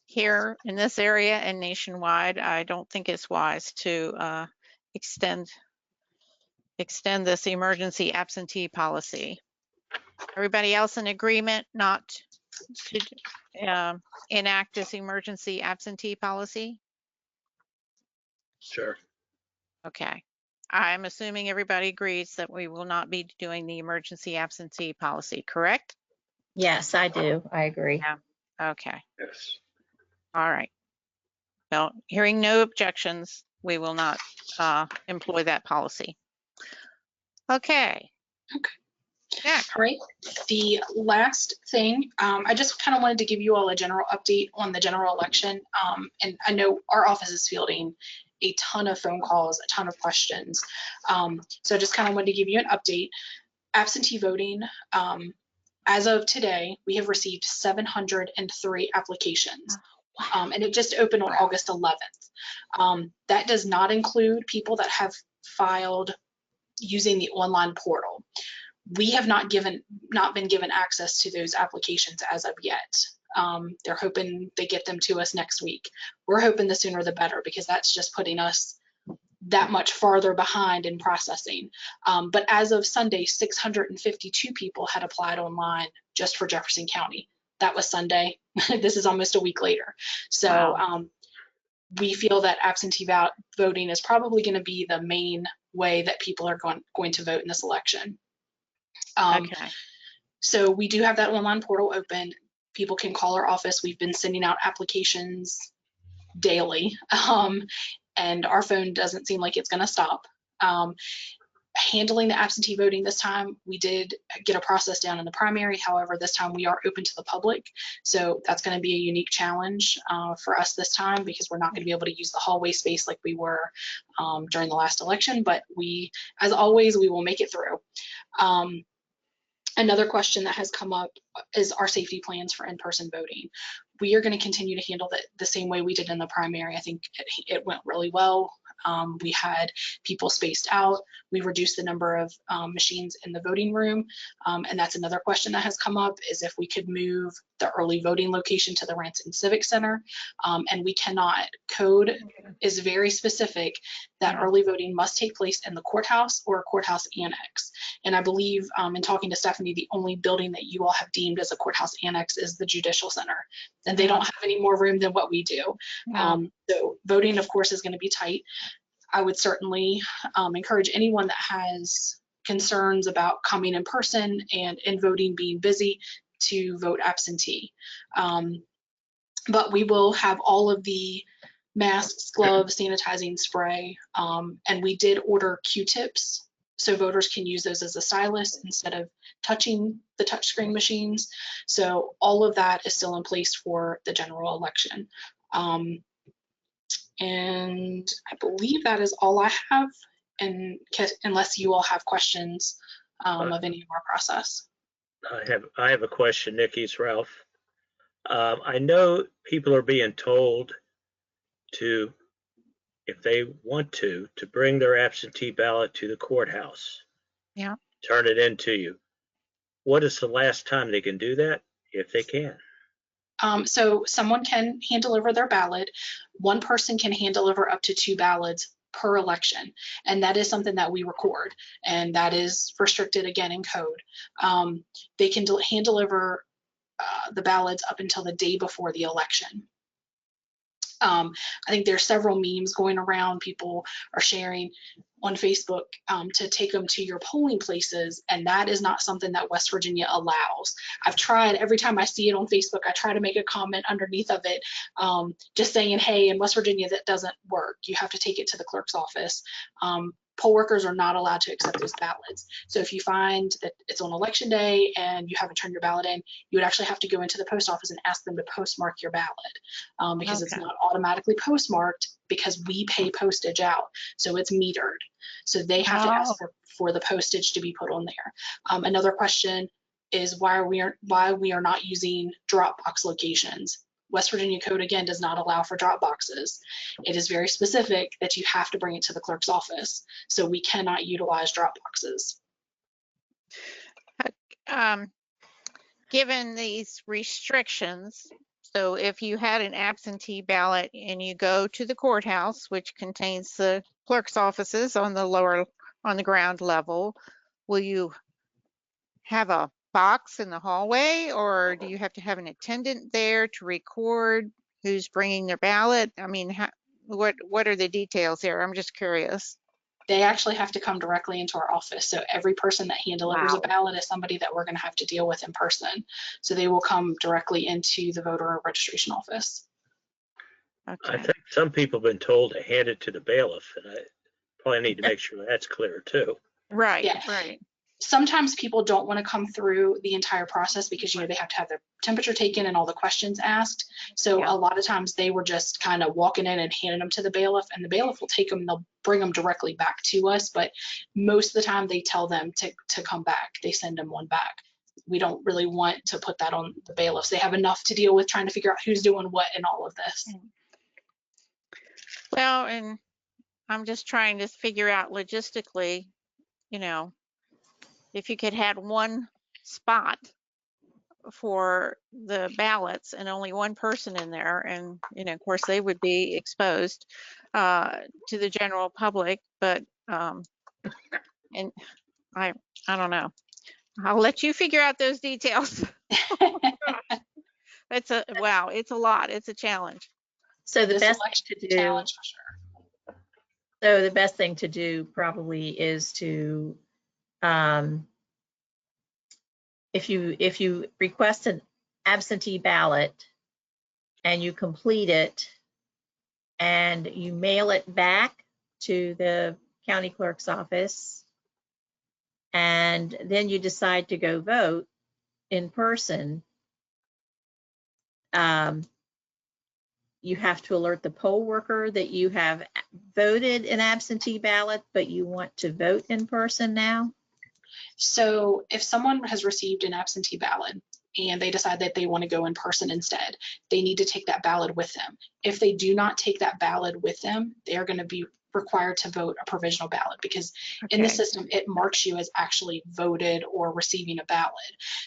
here in this area and nationwide, I don't think it's wise to extend this emergency absentee policy. Everybody else in agreement not to enact this emergency absentee policy? Sure. Okay. I'm assuming everybody agrees that we will not be doing the emergency absentee policy, correct? Yes, I do. I agree. Yeah. Okay. Yes. All right. Well, hearing no objections, we will not employ that policy. Okay. Okay. Yeah. All right. The last thing, I just kind of wanted to give you all a general update on the general election. And I know our office is fielding a ton of phone calls, a ton of questions. So I just kind of wanted to give you an update. Absentee voting, as of today, we have received 703 applications. And it just opened on August 11th. That does not include people that have filed using the online portal. We have not been given access to those applications as of yet. They're hoping they get them to us next week. We're hoping the sooner the better, because that's just putting us that much farther behind in processing. But as of Sunday, 652 people had applied online just for Jefferson County. That was Sunday. This is almost a week later. So wow. We feel that absentee voting is probably going to be the main way that people are going to vote in this election. Okay. So we do have that online portal open. People can call our office. We've been sending out applications daily, and our phone doesn't seem like it's going to stop. Handling the absentee voting this time, we did get a process down in the primary. However, this time we are open to the public. So that's going to be a unique challenge for us this time, because we're not going to be able to use the hallway space like we were during the last election. But we, as always, we will make it through. Another question that has come up is our safety plans for in-person voting. We are going to continue to handle that the same way we did in the primary. I think it went really well. We had people spaced out. We reduced the number of machines in the voting room. And that's another question that has come up, is if we could move the early voting location to the Ranson Civic Center. And we cannot. Code is very specific that early voting must take place in the courthouse or a courthouse annex. And I believe in talking to Stephanie, the only building that you all have deemed as a courthouse annex is the Judicial Center. And they don't have any more room than what we do. So voting, of course, is going to be tight. I would certainly encourage anyone that has concerns about coming in person and in voting being busy to vote absentee. But we will have all of the masks, gloves, sanitizing spray, and we did order Q-tips so voters can use those as a stylus instead of touching the touchscreen machines. So all of that is still in place for the general election. And I believe that is all I have, and unless you all have questions of any of our process. I have a question, Nikki's Ralph. I know people are being told to, if they want to bring their absentee ballot to the courthouse. Yeah. Turn it in to you. What is the last time they can do that, if they can? So someone can hand deliver their ballot. One person can hand deliver up to 2 ballots per election. And that is something that we record, and that is restricted again in code. They can hand deliver the ballots up until the day before the election. I think there's several memes going around. People are sharing on Facebook to take them to your polling places, and that is not something that West Virginia allows. I've tried, every time I see it on Facebook, I try to make a comment underneath of it, just saying, hey, in West Virginia, that doesn't work. You have to take it to the clerk's office. Poll workers are not allowed to accept those ballots. So if you find that it's on election day and you haven't turned your ballot in, you would actually have to go into the post office and ask them to postmark your ballot, because it's not automatically postmarked, because we pay postage out. So it's metered. So they have to ask for the postage to be put on there. Another question is why we are not using drop box locations. West Virginia code, again, does not allow for drop boxes. It is very specific that you have to bring it to the clerk's office. So we cannot utilize drop boxes. Given these restrictions, so if you had an absentee ballot and you go to the courthouse, which contains the clerk's offices on the ground level, will you have a box in the hallway, or do you have to have an attendant there to record who's bringing their ballot? I mean, what are the details there? I'm just curious. They actually have to come directly into our office. So every person that hand delivers a ballot is somebody that we're going to have to deal with in person. So they will come directly into the voter registration office. Okay. I think some people have been told to hand it to the bailiff, and I probably need to make sure that's clear too. Right, yeah. Right. Sometimes people don't want to come through the entire process because, they have to have their temperature taken and all the questions asked. So a lot of times they were just kind of walking in and handing them to the bailiff, and the bailiff will take them and they'll bring them directly back to us. But most of the time they tell them to come back. They send them one back. We don't really want to put that on the bailiffs. They have enough to deal with trying to figure out who's doing what in all of this. Well, and I'm just trying to figure out logistically, if you could have one spot for the ballots and only one person in there, and of course they would be exposed to the general public, but and I don't know. I'll let you figure out those details. It's a lot. It's a challenge. So the This best election thing to is a do, challenge for sure. so the best thing to do probably is to, if you request an absentee ballot and you complete it and you mail it back to the county clerk's office, and then you decide to go vote in person, you have to alert the poll worker that you have voted an absentee ballot, but you want to vote in person now. So if someone has received an absentee ballot and they decide that they want to go in person instead, they need to take that ballot with them. If they do not take that ballot with them, they are going to be required to vote a provisional ballot, because in the Okay. system, it marks you as actually voted or receiving a ballot.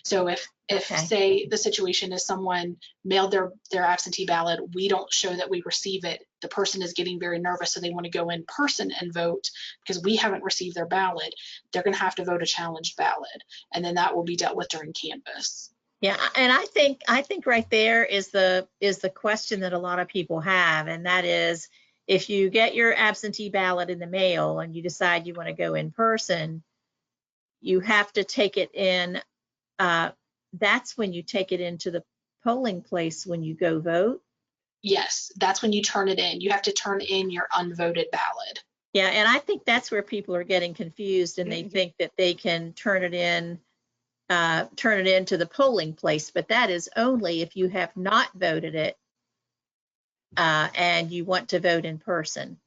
So if Okay. say the situation is someone mailed their absentee ballot, we don't show that we receive it, the person is getting very nervous, so they want to go in person and vote because we haven't received their ballot, they're going to have to vote a challenged ballot, and then that will be dealt with during canvass. Yeah, and I think right there is the question that a lot of people have, and that is, if you get your absentee ballot in the mail and you decide you want to go in person, you have to take it in. That's when you take it into the polling place when you go vote. Yes, that's when you turn it in. You have to turn in your unvoted ballot. Yeah, and I think that's where people are getting confused, and they think that they can turn it into the polling place, but that is only if you have not voted it and you want to vote in person.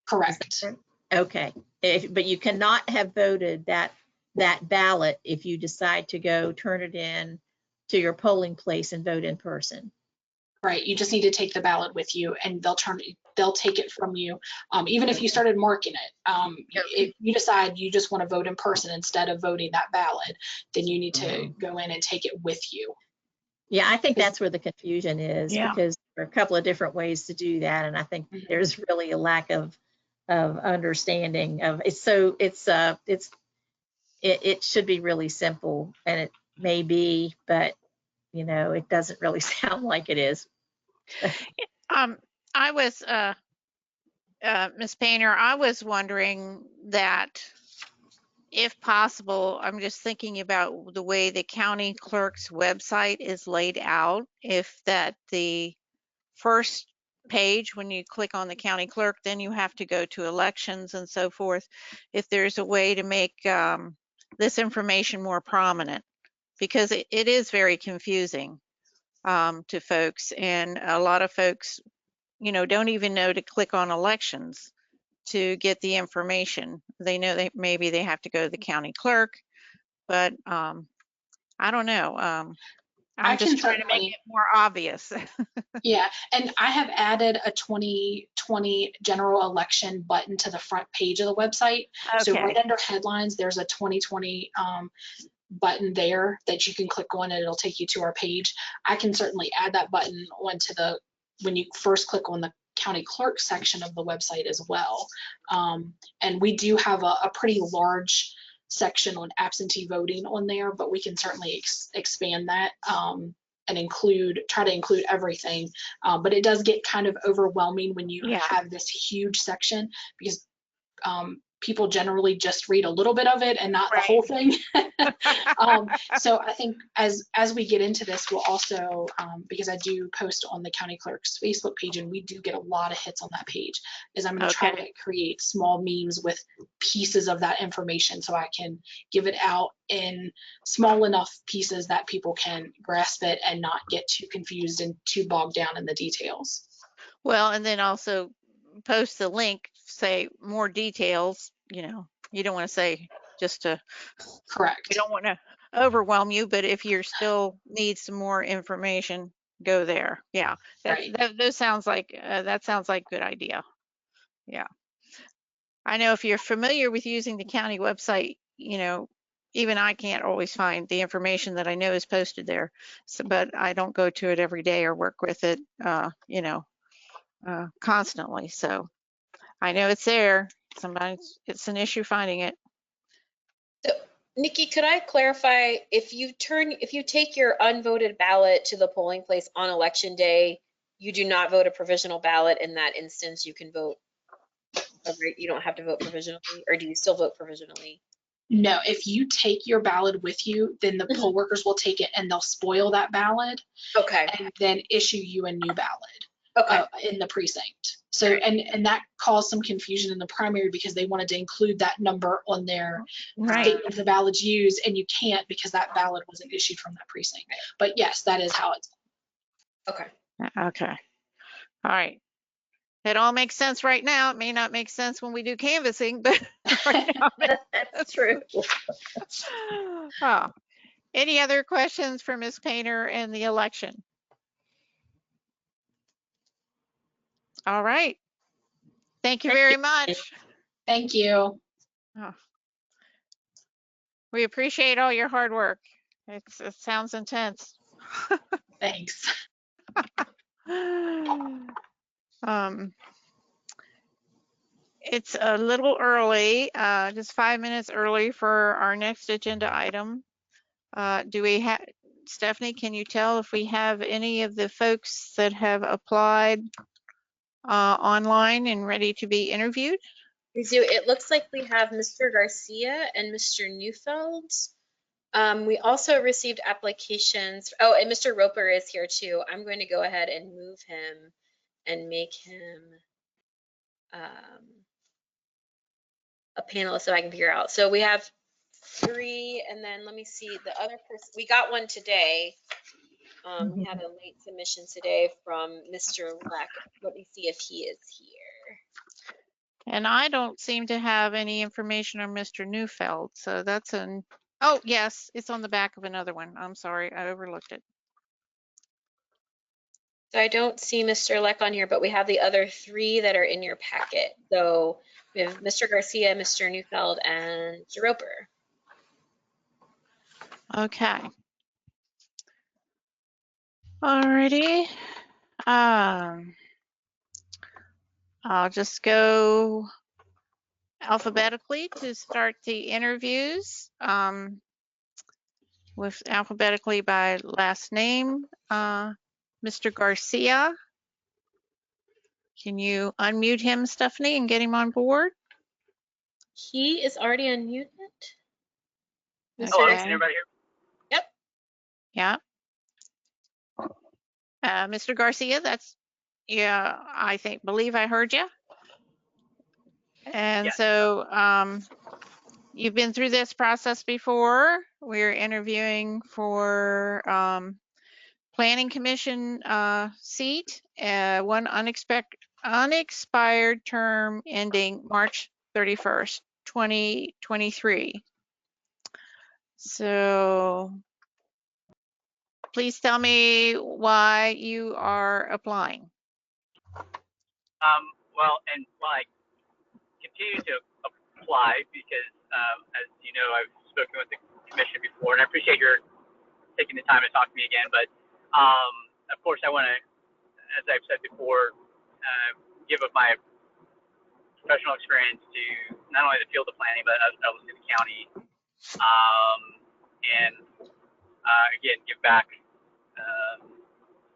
Correct. Okay, but you cannot have voted that ballot if you decide to go turn it in to your polling place and vote in person. Right, you just need to take the ballot with you, and they'll take it from you. Even if you started marking it, if you decide you just want to vote in person instead of voting that ballot, then you need to go in and take it with you. Yeah, I think that's where the confusion is, Yeah. because there are a couple of different ways to do that, and I think there's really a lack of understanding of it. So it should be really simple, and it may be, but it doesn't really sound like it is. I was, Ms. Painter, I was wondering that if possible, I'm just thinking about the way the county clerk's website is laid out, if that the first page, when you click on the county clerk, then you have to go to elections and so forth, if there's a way to make this information more prominent, because it is very confusing to folks, and a lot of folks don't even know to click on elections to get the information. They know that maybe they have to go to the county clerk, but I don't know. I'm just trying to make it more obvious. Yeah, and I have added a 2020 general election button to the front page of the website. So right under headlines, there's a 2020 button there that you can click on, and it'll take you to our page. I can certainly add that button onto when you first click on the county clerk section of the website as well. And we do have a pretty large section on absentee voting on there, but we can certainly expand that and try to include everything. But it does get kind of overwhelming when you have this huge section, because people generally just read a little bit of it and not the whole thing. So I think as we get into this, we'll also, because I do post on the county clerk's Facebook page, and we do get a lot of hits on that page, is I'm going to try to create small memes with pieces of that information, so I can give it out in small enough pieces that people can grasp it and not get too confused and too bogged down in the details. Well, and then also post the link, say more details, you don't want to say just to, correct. We don't want to overwhelm you, but if you still need some more information, go there. Yeah, that sounds like a good idea. Yeah. I know if you're familiar with using the county website, even I can't always find the information that I know is posted there. So, but I don't go to it every day or work with it, constantly. So I know it's there. Sometimes it's an issue finding it. So, Nikki, could I clarify, if you take your unvoted ballot to the polling place on election day, you do not vote a provisional ballot? In that instance, you can vote, you don't have to vote provisionally, or do you still vote provisionally? No, if you take your ballot with you, then the poll workers will take it and they'll spoil that ballot. Okay. And then issue you a new ballot. Okay. In the precinct. So, and that caused some confusion in the primary, because they wanted to include that number on their statement of the ballots used, and you can't, because that ballot wasn't issued from that precinct. But yes, that is how it's done. Okay. Okay. All right. It all makes sense right now. It may not make sense when we do canvassing, but That's true. Oh. Any other questions for Ms. Painter and the election? All right. Thank you very much. Thank you. Oh. We appreciate all your hard work. It sounds intense. Thanks. It's a little early, just 5 minutes early for our next agenda item. Do we have, Stephanie, can you tell if we have any of the folks that have applied online and ready to be interviewed? We do. It looks like we have Mr. Garcia and Mr. Neufeld. We also received applications. Oh, and Mr. Roper is here too. I'm going to go ahead and move him and make him a panelist so I can figure out. So we have 3, and then let me see the other person. We got one today. We had a late submission today from Mr. Leck. Let me see if he is here. And I don't seem to have any information on Mr. Neufeld, so that's an, oh, yes, it's on the back of another one. I'm sorry, I overlooked it. So I don't see Mr. Leck on here, but we have the other 3 that are in your packet. So we have Mr. Garcia, Mr. Neufeld, and Mr. Roper. Okay. Alrighty. I'll just go alphabetically to start the interviews. With alphabetically by last name. Mr. Garcia. Can you unmute him, Stephanie, and get him on board? He is already unmuted. Hello, can everybody hear? Yep. Yeah. Mr. Garcia, that's, yeah, I believe I heard you. And Yes. so you've been through this process before. We're interviewing for Planning Commission seat, one unexpired term ending March 31st, 2023. So please tell me why you are applying. I continue to apply because, as you know, I've spoken with the commission before, and I appreciate your taking the time to talk to me again. But of course, I want to, as I've said before, give of my professional experience to not only the field of planning, but also to the county, and again, give back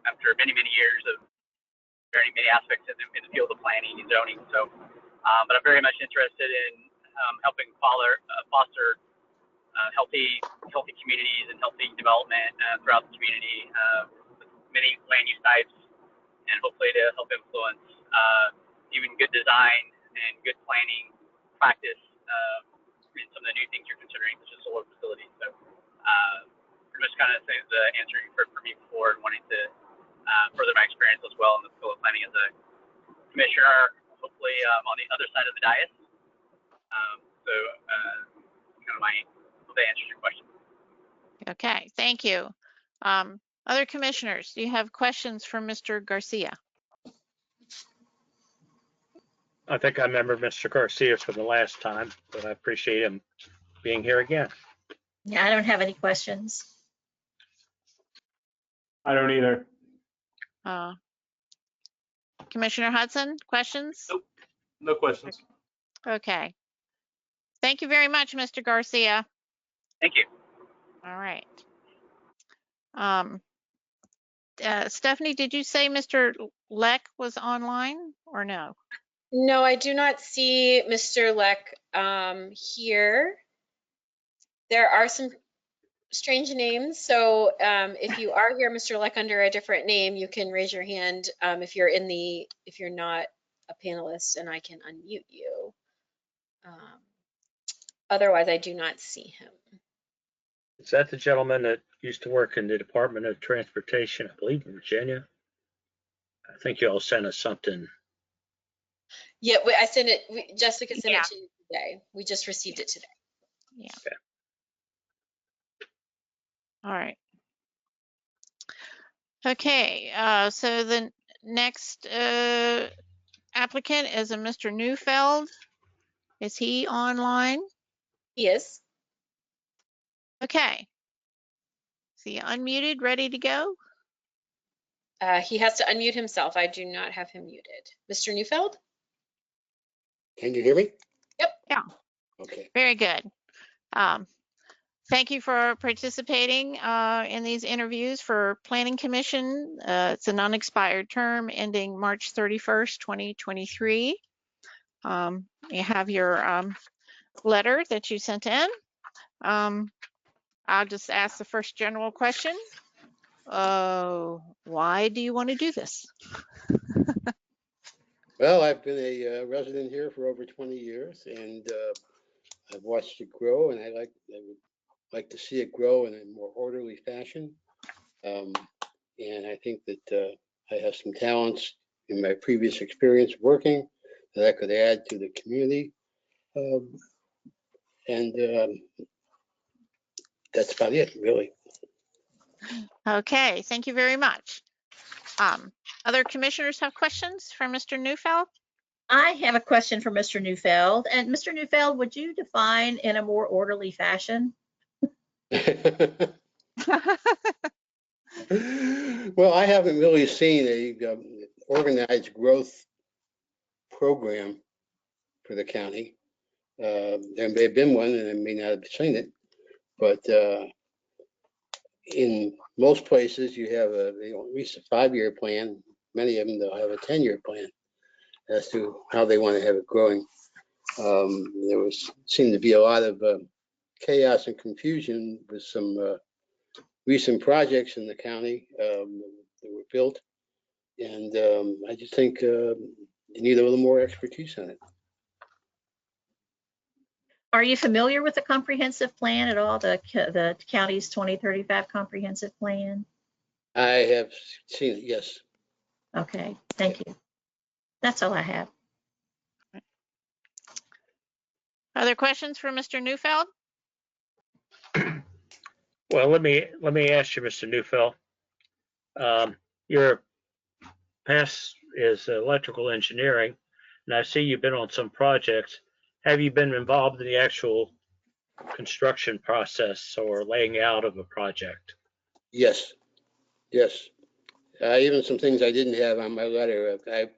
after many years of very many aspects in the field of planning and zoning. So, but I'm very much interested in helping foster healthy communities and healthy development throughout the community, with many land use types, and hopefully to help influence even good design and good planning practice in some of the new things you're considering, such as solar facilities. So, pretty much kind of the answer you've heard from me before, and wanting to further my experience as well in the field of planning as a commissioner, hopefully on the other side of the dais. Kind of hope that answers your question. Okay, thank you. Other commissioners, do you have questions for Mr. Garcia? I think I remember Mr. Garcia from the last time, but I appreciate him being here again. Yeah, I don't have any questions. I don't either. Commissioner Hudson, questions? Nope. No questions. Okay. Thank you very much, Mr. Garcia. Thank you. All right. Stephanie, did you say Mr. Leck was online or no? No, I do not see Mr. Leck here. There are some strange names. So if you are here, Mr. Leck, under a different name, you can raise your hand if you're not a panelist, and I can unmute you. Otherwise, I do not see him. Is that the gentleman that used to work in the Department of Transportation, I believe, in Virginia? I think you all sent us something. Yeah, I sent it. Jessica sent it to you today. We just received it today. Yeah. Okay. All right. Okay, so the next applicant is a Mr. Neufeld. Is he online? He is. Okay. Is he unmuted, ready to go? He has to unmute himself. I do not have him muted. Mr. Neufeld? Can you hear me? Yep. Yeah. Okay. Very good. Thank you for participating in these interviews for Planning Commission. It's an unexpired term ending March 31st, 2023. You have your letter that you sent in. I'll just ask the first general question. Why do you want to do this? Well, I've been a resident here for over 20 years, and I've watched it grow, and I would like to see it grow in a more orderly fashion. And I think that I have some talents in my previous experience working that I could add to the community. That's about it, really. Okay, thank you very much. Other commissioners have questions for Mr. Neufeld? I have a question for Mr. Neufeld. And Mr. Neufeld, would you define in a more orderly fashion? Well, I haven't really seen a organized growth program for the county. There may have been one, and I may not have seen it, but in most places you have at least a 5-year plan. Many of them they'll have a 10-year plan as to how they want to have it growing. There seemed to be a lot of chaos and confusion with some recent projects in the county that were built, and I just think you need a little more expertise on it. Are you familiar with the comprehensive plan at all, the county's 2035 comprehensive plan? I have seen it, yes. Okay, thank you. That's all I have. Other questions for Mr. Neufeld? Well, let me ask you, Mr. Neufeld. Your past is electrical engineering, and I see you've been on some projects. Have you been involved in the actual construction process or laying out of a project? Yes, yes. Even some things I didn't have on my letter. I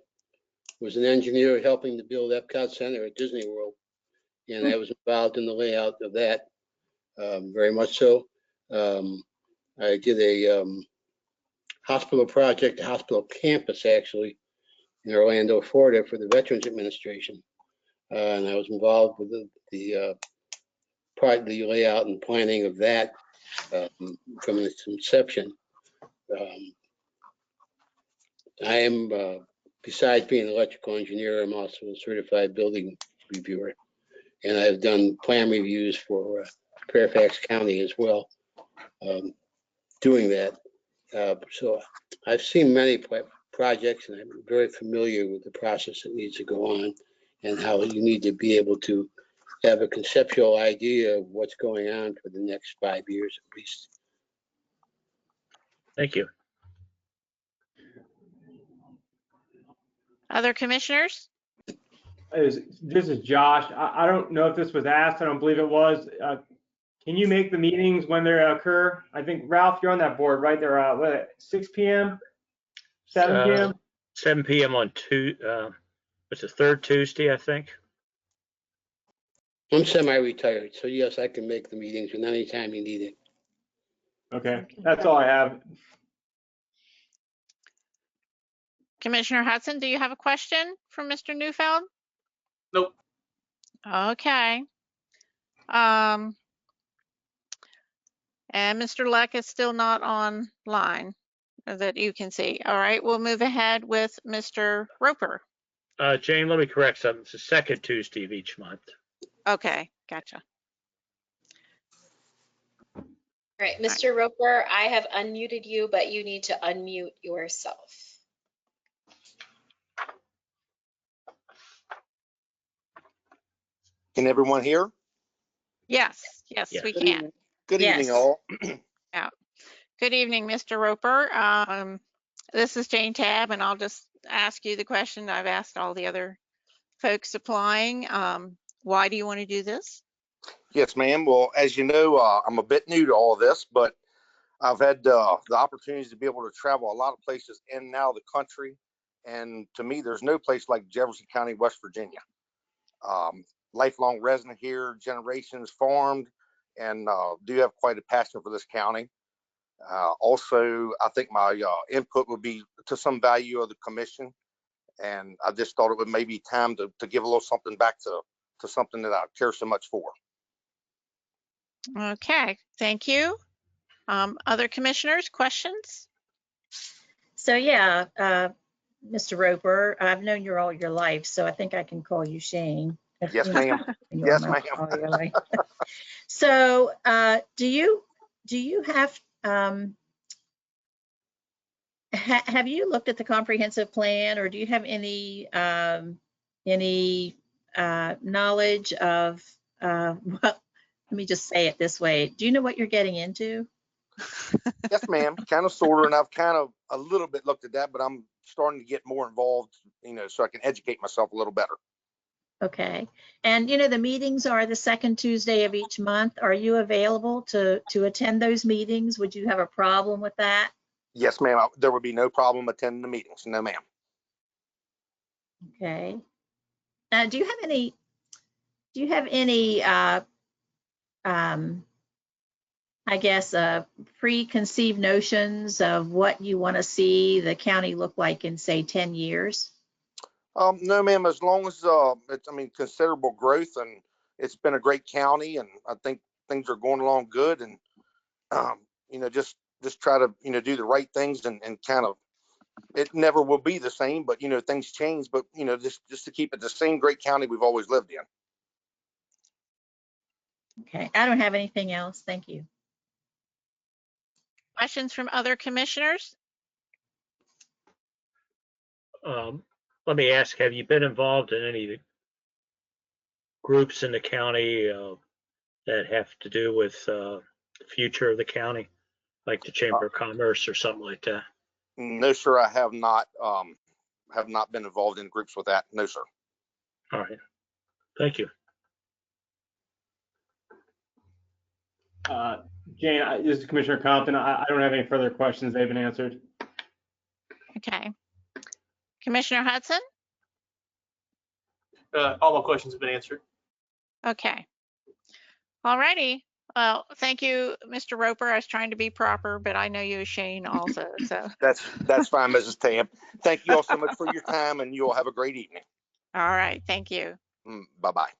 was an engineer helping to build Epcot Center at Disney World, and I was involved in the layout of that, very much so. I did a hospital project, a hospital campus actually, in Orlando, Florida for the Veterans Administration. And I was involved with the layout and planning of that from its inception. I am, besides being an electrical engineer, I'm also a certified building reviewer. And I've done plan reviews for Fairfax County as well, doing that. So I've seen many projects, and I'm very familiar with the process that needs to go on and how you need to be able to have a conceptual idea of what's going on for the next 5 years at least. Thank you. Other commissioners? This is Josh. I don't know if this was asked. I don't believe it was. Can you make the meetings when they occur? I think, Ralph, you're on that board, right? They're what, 6 p.m., 7 p.m.? 7 p.m. on what's the third Tuesday, I think. I'm semi-retired, so yes, I can make the meetings and anytime you need it. Okay, that's all I have. Commissioner Hudson, do you have a question for Mr. Neufeld? Nope. Okay. And Mr. Leck is still not online that you can see. All right, we'll move ahead with Mr. Roper. Jane, let me correct something. It's the second Tuesday of each month. Okay, gotcha. All right, Mr. Roper, I have unmuted you, but you need to unmute yourself. Can everyone hear? Yes, Yes. we Good can. evening. Good Yes. evening, all. Good evening, Mr. Roper. This is Jane Tabb, and I'll just ask you the question I've asked all the other folks applying. Why do you want to do this? Yes, ma'am. Well, as you know, I'm a bit new to all of this, but I've had the opportunities to be able to travel a lot of places in and out of the country. And to me, there's no place like Jefferson County, West Virginia. Lifelong resident here, generations farmed, and do have quite a passion for this county. Also, I think my input would be to some value of the commission. And I just thought it would maybe time to give a little something back to something that I care so much for. Okay, thank you. Other commissioners, questions? So yeah, Mr. Roper, I've known you all your life, so I think I can call you Shane. Yes, ma'am. Yes, ma'am. All your life. So do you have have you looked at the comprehensive plan, or do you have any knowledge of well, let me just say it this way. Do you know what you're getting into? Yes, ma'am. Kind of, sort of, and I've kind of a little bit looked at that, but I'm starting to get more involved, so I can educate myself a little better. Okay. And the meetings are the second Tuesday of each month. Are you available to attend those meetings? Would you have a problem with that? Yes, ma'am. There would be no problem attending the meetings. No, ma'am. Okay. Do you have any I guess preconceived notions of what you want to see the county look like in, say, 10 years? No, ma'am. As long as it's, considerable growth, and it's been a great county, and I think things are going along good, and just try to do the right things, and kind of, it never will be the same, but things change, but just to keep it the same great county we've always lived in. Okay, I don't have anything else. Thank you. Questions from other commissioners? Let me ask, have you been involved in any groups in the county that have to do with the future of the county, like the Chamber of Commerce or something like that? No, sir. I have not been involved in groups with that. No, sir. All right. Thank you. Jane, this is Commissioner Compton. I don't have any further questions. They've been answered. Okay. Commissioner Hudson? All my questions have been answered. Okay. All righty. Well, thank you, Mr. Roper. I was trying to be proper, but I know you as Shane also, so. That's fine, Mrs. Tabb. Thank you all so much for your time, and you all have a great evening. All right, thank you. Bye-bye.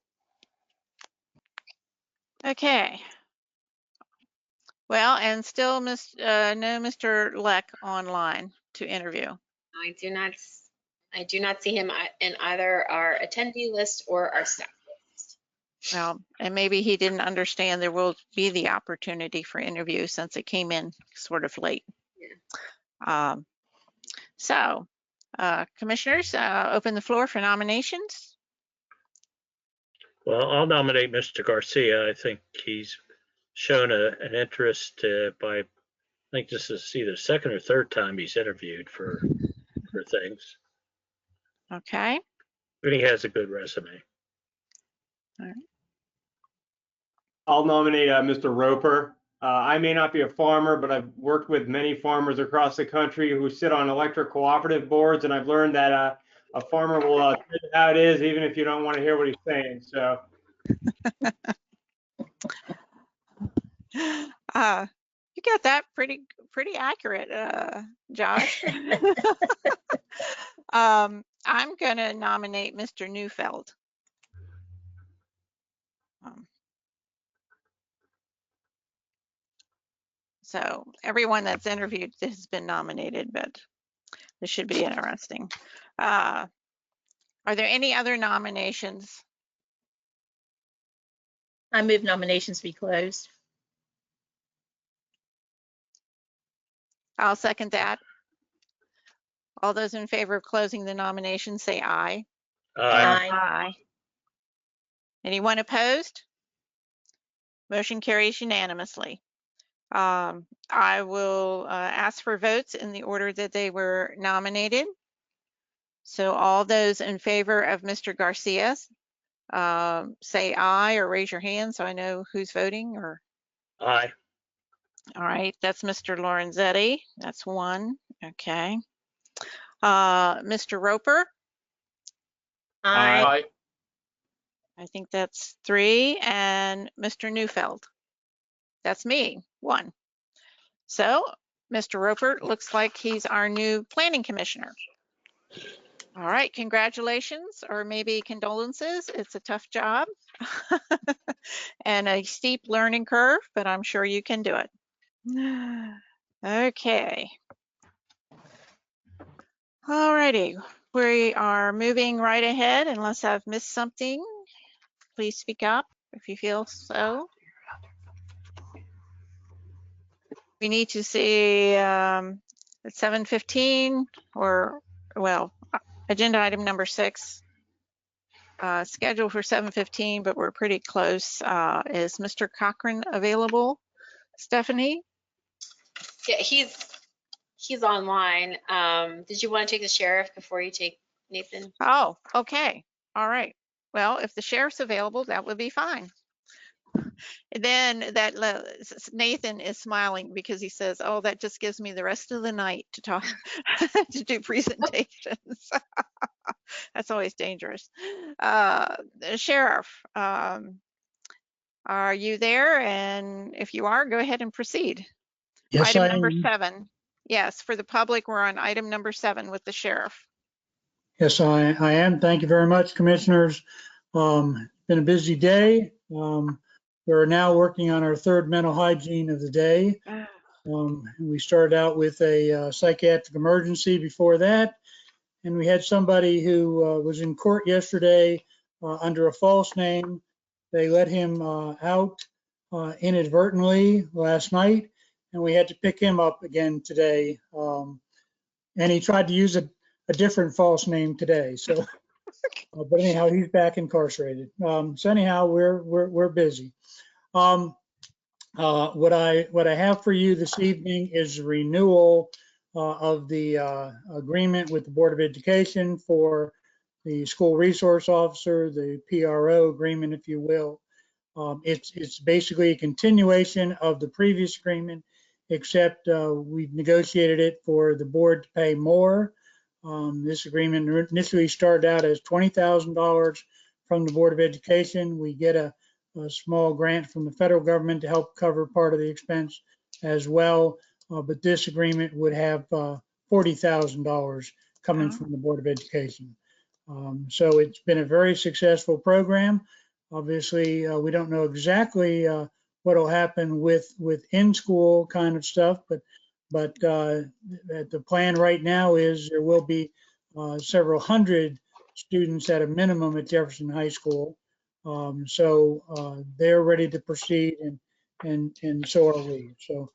Okay. Well, and still no Mr. Leck online to interview. I do not see him in either our attendee list or our staff list. Well, and maybe he didn't understand there will be the opportunity for interview since it came in sort of late. Yeah. So, commissioners, open the floor for nominations. Well, I'll nominate Mr. Garcia. I think he's shown an interest by, I think this is either second or third time he's interviewed for things. Okay. But he has a good resume. All right. I'll nominate Mr. Roper. I may not be a farmer, but I've worked with many farmers across the country who sit on electric cooperative boards, and I've learned that a farmer will tell you how it is, even if you don't want to hear what he's saying. So. You got that pretty accurate, Josh. I'm going to nominate Mr. Neufeld. So everyone that's interviewed has been nominated, but this should be interesting. Are there any other nominations? I move nominations be closed. I'll second that. All those in favor of closing the nomination say aye. Aye. Aye. Anyone opposed? Motion carries unanimously. I will ask for votes in the order that they were nominated. So all those in favor of Mr. Garcia, say aye or raise your hand so I know who's voting. Or Aye. all right, that's Mr. Lorenzetti. That's one. Okay. Mr. Roper, Aye. I think that's three, and Mr. Neufeld. That's me, one. So Mr. Roper looks like he's our new planning commissioner. All right, congratulations, or maybe condolences. It's a tough job and a steep learning curve, but I'm sure you can do it. Okay. All righty, we are moving right ahead. Unless I've missed something, please speak up if you feel so. We need to see at 7:15 or, well, agenda item number 6, scheduled for 7:15, but we're pretty close. Is Mr. Cochran available? Stephanie? Yeah, he's online. Did you want to take the sheriff before you take Nathan? Oh, okay. All right. Well, if the sheriff's available, that would be fine. And then Nathan is smiling because he says, oh, that just gives me the rest of the night to talk, to do presentations. That's always dangerous. Sheriff, are you there? And if you are, go ahead and proceed. Yes, Item I number am. 7. Yes, for the public, we're on item number 7 with the sheriff. Yes, I am. Thank you very much, commissioners. Been a busy day. We're now working on our third mental hygiene of the day. We started out with a psychiatric emergency before that, and we had somebody who was in court yesterday under a false name. They let him out inadvertently last night, and we had to pick him up again today. And he tried to use a different false name today. So, but anyhow, he's back incarcerated. So anyhow, we're busy. What I have for you this evening is renewal of the agreement with the Board of Education for the school resource officer, the PRO agreement, if you will. It's basically a continuation of the previous agreement, except we've negotiated it for the board to pay more. This agreement initially started out as $20,000 from the Board of Education. We get a small grant from the federal government to help cover part of the expense as well. But this agreement would have $40,000 coming from the Board of Education. So it's been a very successful program. Obviously, we don't know exactly what will happen with in-school kind of stuff, but the plan right now is there will be several hundred students at a minimum at Jefferson High School. So they're ready to proceed, and so are we. So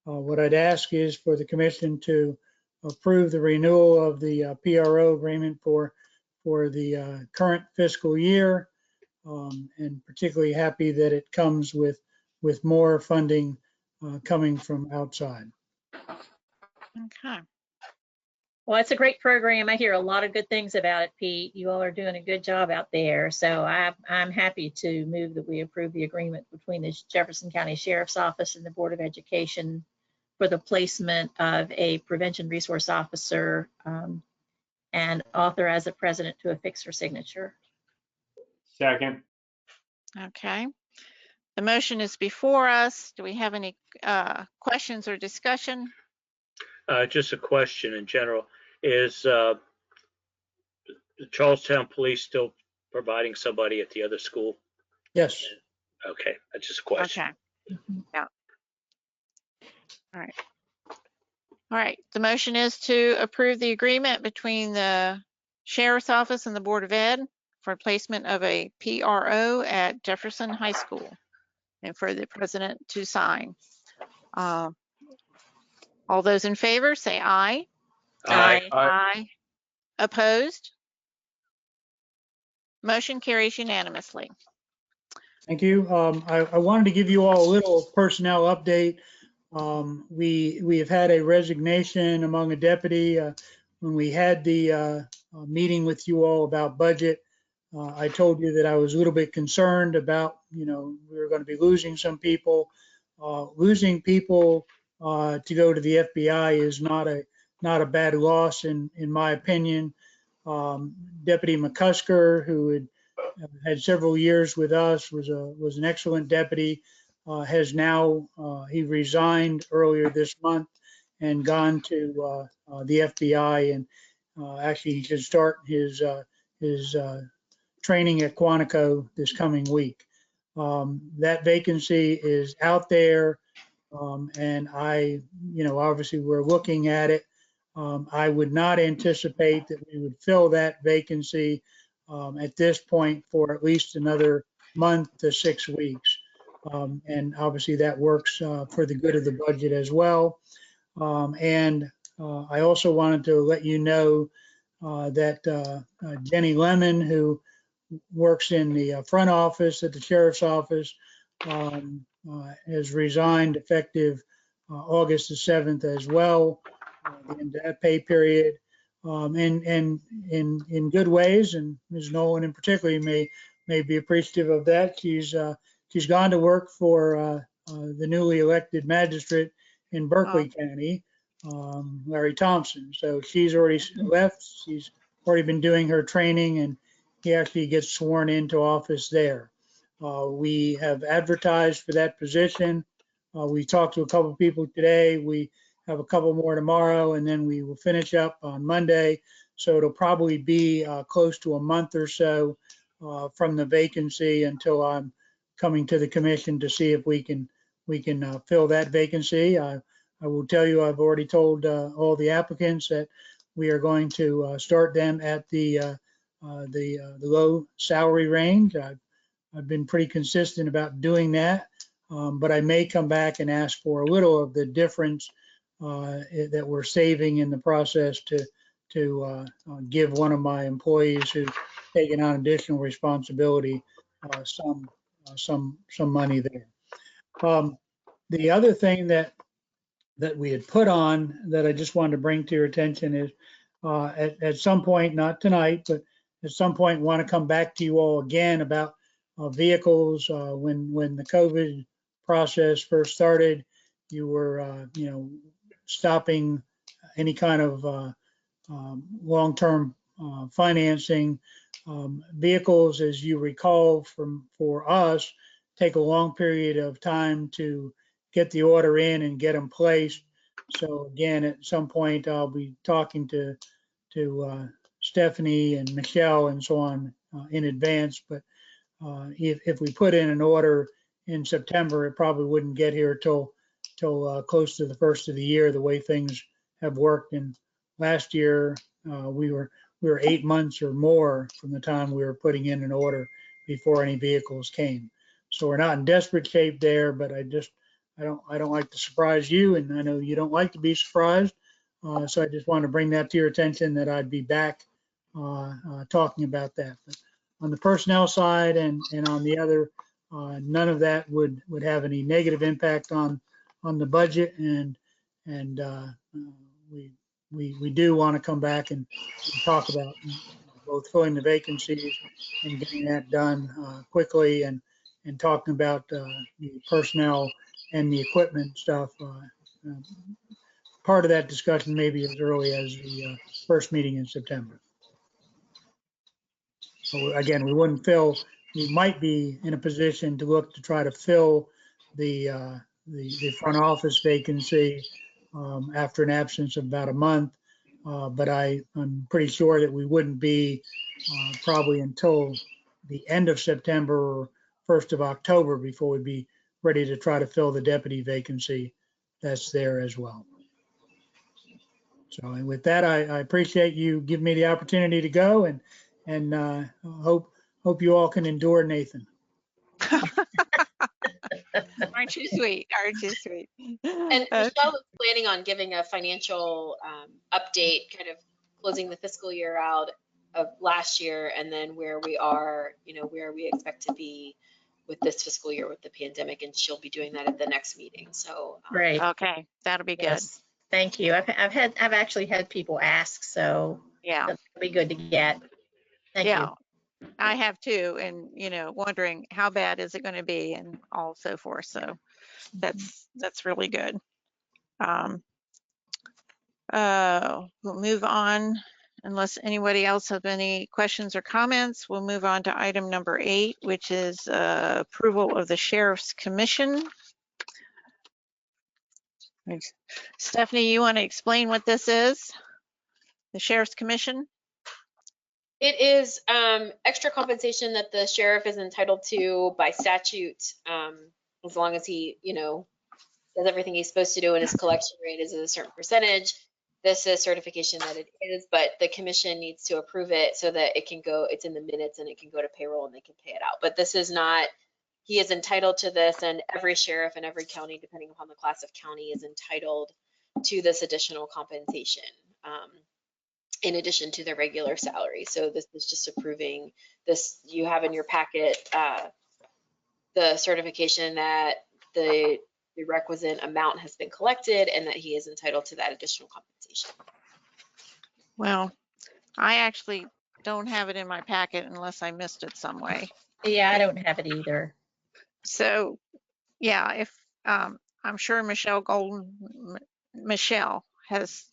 what I'd ask is for the commission to approve the renewal of the PRO agreement for the current fiscal year, and particularly happy that it comes with more funding coming from outside. Okay. Well, it's a great program. I hear a lot of good things about it, Pete. You all are doing a good job out there. So I'm happy to move that we approve the agreement between the Jefferson County Sheriff's Office and the Board of Education for the placement of a prevention resource officer, and authorize the president to affix her signature. Second. Okay. The motion is before us. Do we have any questions or discussion? Just a question in general. Is the Charlestown Police still providing somebody at the other school? Yes. Okay, that's just a question. Okay. Yeah. All right. All right. The motion is to approve the agreement between the Sheriff's Office and the Board of Ed for placement of a PRO at Jefferson High School, and for the president to sign. All those in favor say aye. Aye. Aye. Opposed? Motion carries unanimously. Thank you. I wanted to give you all a little personnel update. We have had a resignation among a deputy. When we had the meeting with you all about budget, I told you that I was a little bit concerned about, we were going to be losing some people. Losing people to go to the FBI is not a bad loss in my opinion. Deputy McCusker, who had several years with us, was an excellent deputy. Has now he resigned earlier this month and gone to the FBI, and actually he should start his training at Quantico this coming week. That vacancy is out there, and obviously we're looking at it. I would not anticipate that we would fill that vacancy at this point for at least another month to 6 weeks. And obviously that works for the good of the budget as well. And I also wanted to let you know that Jenny Lemon, who works in the front office at the sheriff's office, has resigned effective August the 7th as well, the end of that pay period. And in good ways, and Ms. Nolan in particular may be appreciative of that. She's gone to work for the newly elected magistrate in Berkeley County, Larry Thompson. So she's already left. She's already been doing her training, and he actually gets sworn into office there. We have advertised for that position. We talked to a couple of people today. We have a couple more tomorrow, and then we will finish up on Monday. So it'll probably be close to a month or so from the vacancy until I'm coming to the commission to see if we can fill that vacancy. I will tell you, I've already told all the applicants that we are going to start them at the low salary range. I've been pretty consistent about doing that, but I may come back and ask for a little of the difference that we're saving in the process to give one of my employees who's taken on additional responsibility some money there. The other thing that we had put on that I just wanted to bring to your attention is at some point, not tonight, but at some point want to come back to you all again about vehicles. When the COVID process first started, you were stopping any kind of long-term financing. Vehicles, as you recall for us, take a long period of time to get the order in and get them placed. So again, at some point, I'll be talking to Stephanie and Michelle and so on in advance. But if we put in an order in September, it probably wouldn't get here till close to the first of the year, the way things have worked. And last year, we were 8 months or more from the time we were putting in an order before any vehicles came. So we're not in desperate shape there, but I don't like to surprise you, and I know you don't like to be surprised. So I just want to bring that to your attention, that I'd be back talking about that. But on the personnel side and on the other, none of that would have any negative impact on the budget, and we do want to come back and talk about both filling the vacancies and getting that done quickly, and talking about the personnel and the equipment stuff. Part of that discussion maybe as early as the first meeting in September. So again, we might be in a position to look to try to fill the front office vacancy after an absence of about a month. But I'm pretty sure that we wouldn't be probably until the end of September or 1st of October before we'd be ready to try to fill the deputy vacancy that's there as well. So, and with that, I appreciate you giving me the opportunity to go, and hope you all can endure Nathan. Aren't you sweet? Aren't you sweet? And Michelle was planning on giving a financial update, kind of closing the fiscal year out of last year, and then where we are, where we expect to be with this fiscal year with the pandemic, and she'll be doing that at the next meeting. So Great. Okay, that'll be good. Yes. Thank you. I've actually had people ask, so Yeah, that'll be good to get. Thank you. yeah, I have too, and wondering how bad is it going to be and all so forth. So that's really good. We'll move on unless anybody else have any questions or comments. We'll move on to item number 8, which is approval of the Sheriff's Commission. Stephanie, you want to explain what this is? The Sheriff's Commission? it is extra compensation that the sheriff is entitled to by statute, as long as he, does everything he's supposed to do and his collection rate is at a certain percentage. This is certification that it is, but the commission needs to approve it so that it can go, it's in the minutes and it can go to payroll and they can pay it out. But this is not, he is entitled to this, and every sheriff in every county, depending upon the class of county, is entitled to this additional compensation, in addition to their regular salary. So this is just approving this. You have in your packet the certification that the requisite amount has been collected and that he is entitled to that additional compensation. Well, I actually don't have it in my packet unless I missed it some way. Yeah, I don't have it either. So, yeah, if I'm sure Michelle has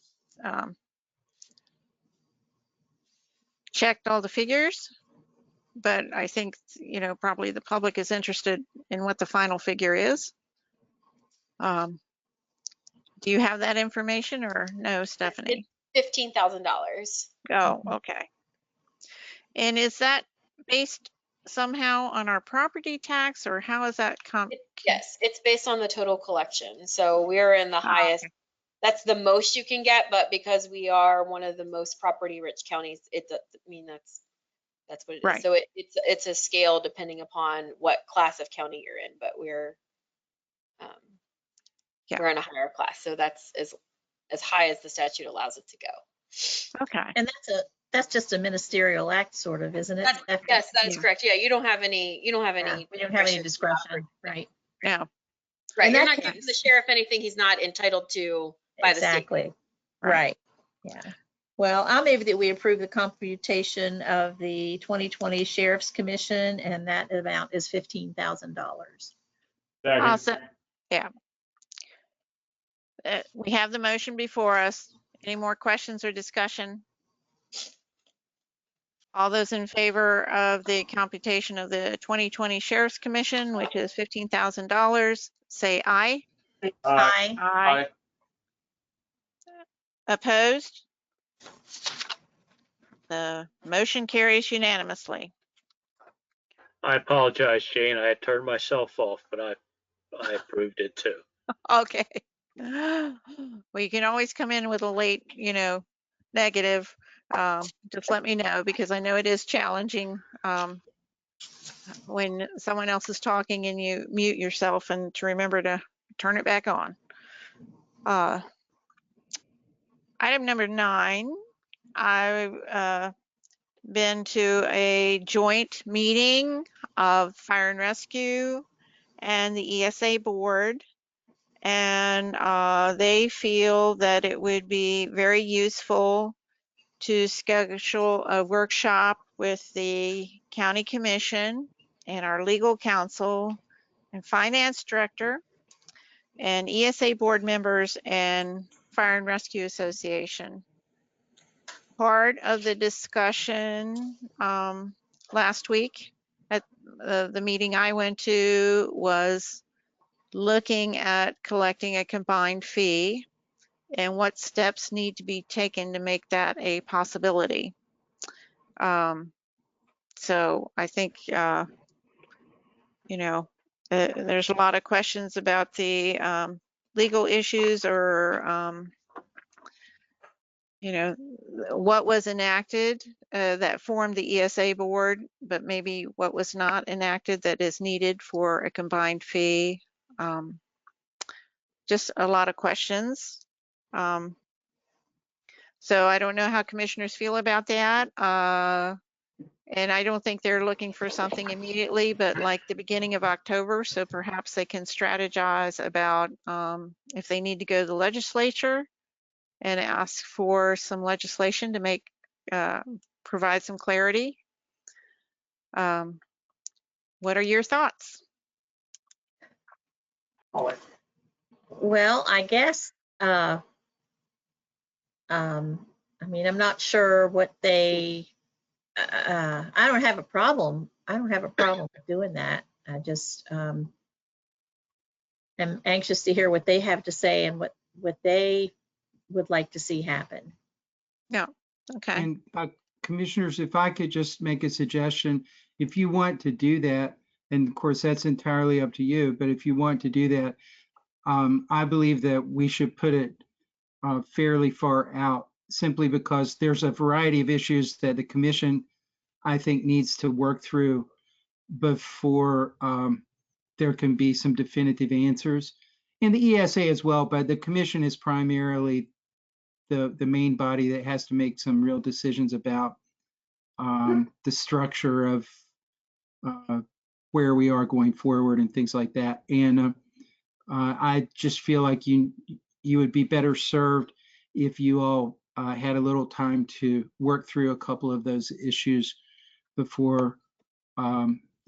checked all the figures, but I think probably the public is interested in what the final figure is. Do you have that information or no, Stephanie? It's $15,000. Oh, okay. And is that based somehow on our property tax, or how is that Yes, it's based on the total collection. So we're in the highest. Okay. That's the most you can get, but because we are one of the most property rich counties, that's what it is. Right. So it's a scale depending upon what class of county you're in, but we're in a higher class. So that's as high as the statute allows it to go. Okay. And that's just a ministerial act, sort of, isn't it? Yes, that is correct. Yeah, you don't have any. We don't have any discretion, right? Yeah. Right. And You're that's not giving the sheriff anything he's not entitled to by the state. Exactly. Right. Yeah. Well, I'll move that we approve the computation of the 2020 Sheriff's Commission, and that amount is $15,000. Awesome. Yeah. We have the motion before us. Any more questions or discussion? All those in favor of the computation of the 2020 Sheriff's Commission, which is $15,000, say aye. Aye. Aye. Opposed? The motion carries unanimously. I apologize, Jane. I had turned myself off, but I approved it too. Okay. Well, you can always come in with a late, negative. Just let me know, because I know it is challenging when someone else is talking and you mute yourself, and to remember to turn it back on. Item number 9, I've been to a joint meeting of Fire and Rescue and the ESA board, and they feel that it would be very useful to schedule a workshop with the county commission and our legal counsel and finance director and ESA board members and Fire and Rescue Association. Part of the discussion last week at the meeting I went to was looking at collecting a combined fee and what steps need to be taken to make that a possibility. So I think, there's a lot of questions about the legal issues, or, what was enacted that formed the ESA board, but maybe what was not enacted that is needed for a combined fee. Just a lot of questions. So I don't know how commissioners feel about that. And I don't think they're looking for something immediately, but like the beginning of October. So perhaps they can strategize about if they need to go to the legislature and ask for some legislation to make provide some clarity. What are your thoughts? Well, I guess, I mean, I'm not sure what they, I don't have a problem. I don't have a problem with doing that. I just am anxious to hear what they have to say and what they would like to see happen. No. Okay. And commissioners, if I could just make a suggestion, if you want to do that, and of course that's entirely up to you, but if you want to do that, I believe that we should put it fairly far out, simply because there's a variety of issues that the commission, I think, needs to work through before there can be some definitive answers. And the ESA as well, but the commission is primarily the main body that has to make some real decisions about the structure of where we are going forward and things like that. And I just feel like you would be better served if you all had a little time to work through a couple of those issues before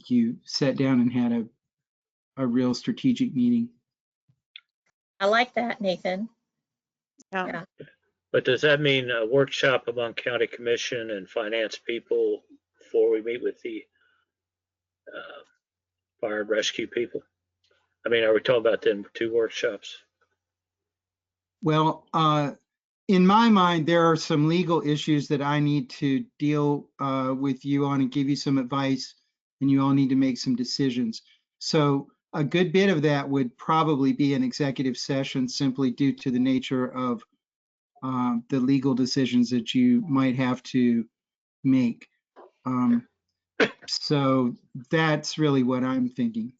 you sat down and had a real strategic meeting. I like that, Nathan. Yeah. But does that mean a workshop among county commission and finance people before we meet with the fire and rescue people? I mean, are we talking about then 2 workshops? Well, in my mind, there are some legal issues that I need to deal with you on and give you some advice, and you all need to make some decisions. So a good bit of that would probably be an executive session, simply due to the nature of the legal decisions that you might have to make. So that's really what I'm thinking.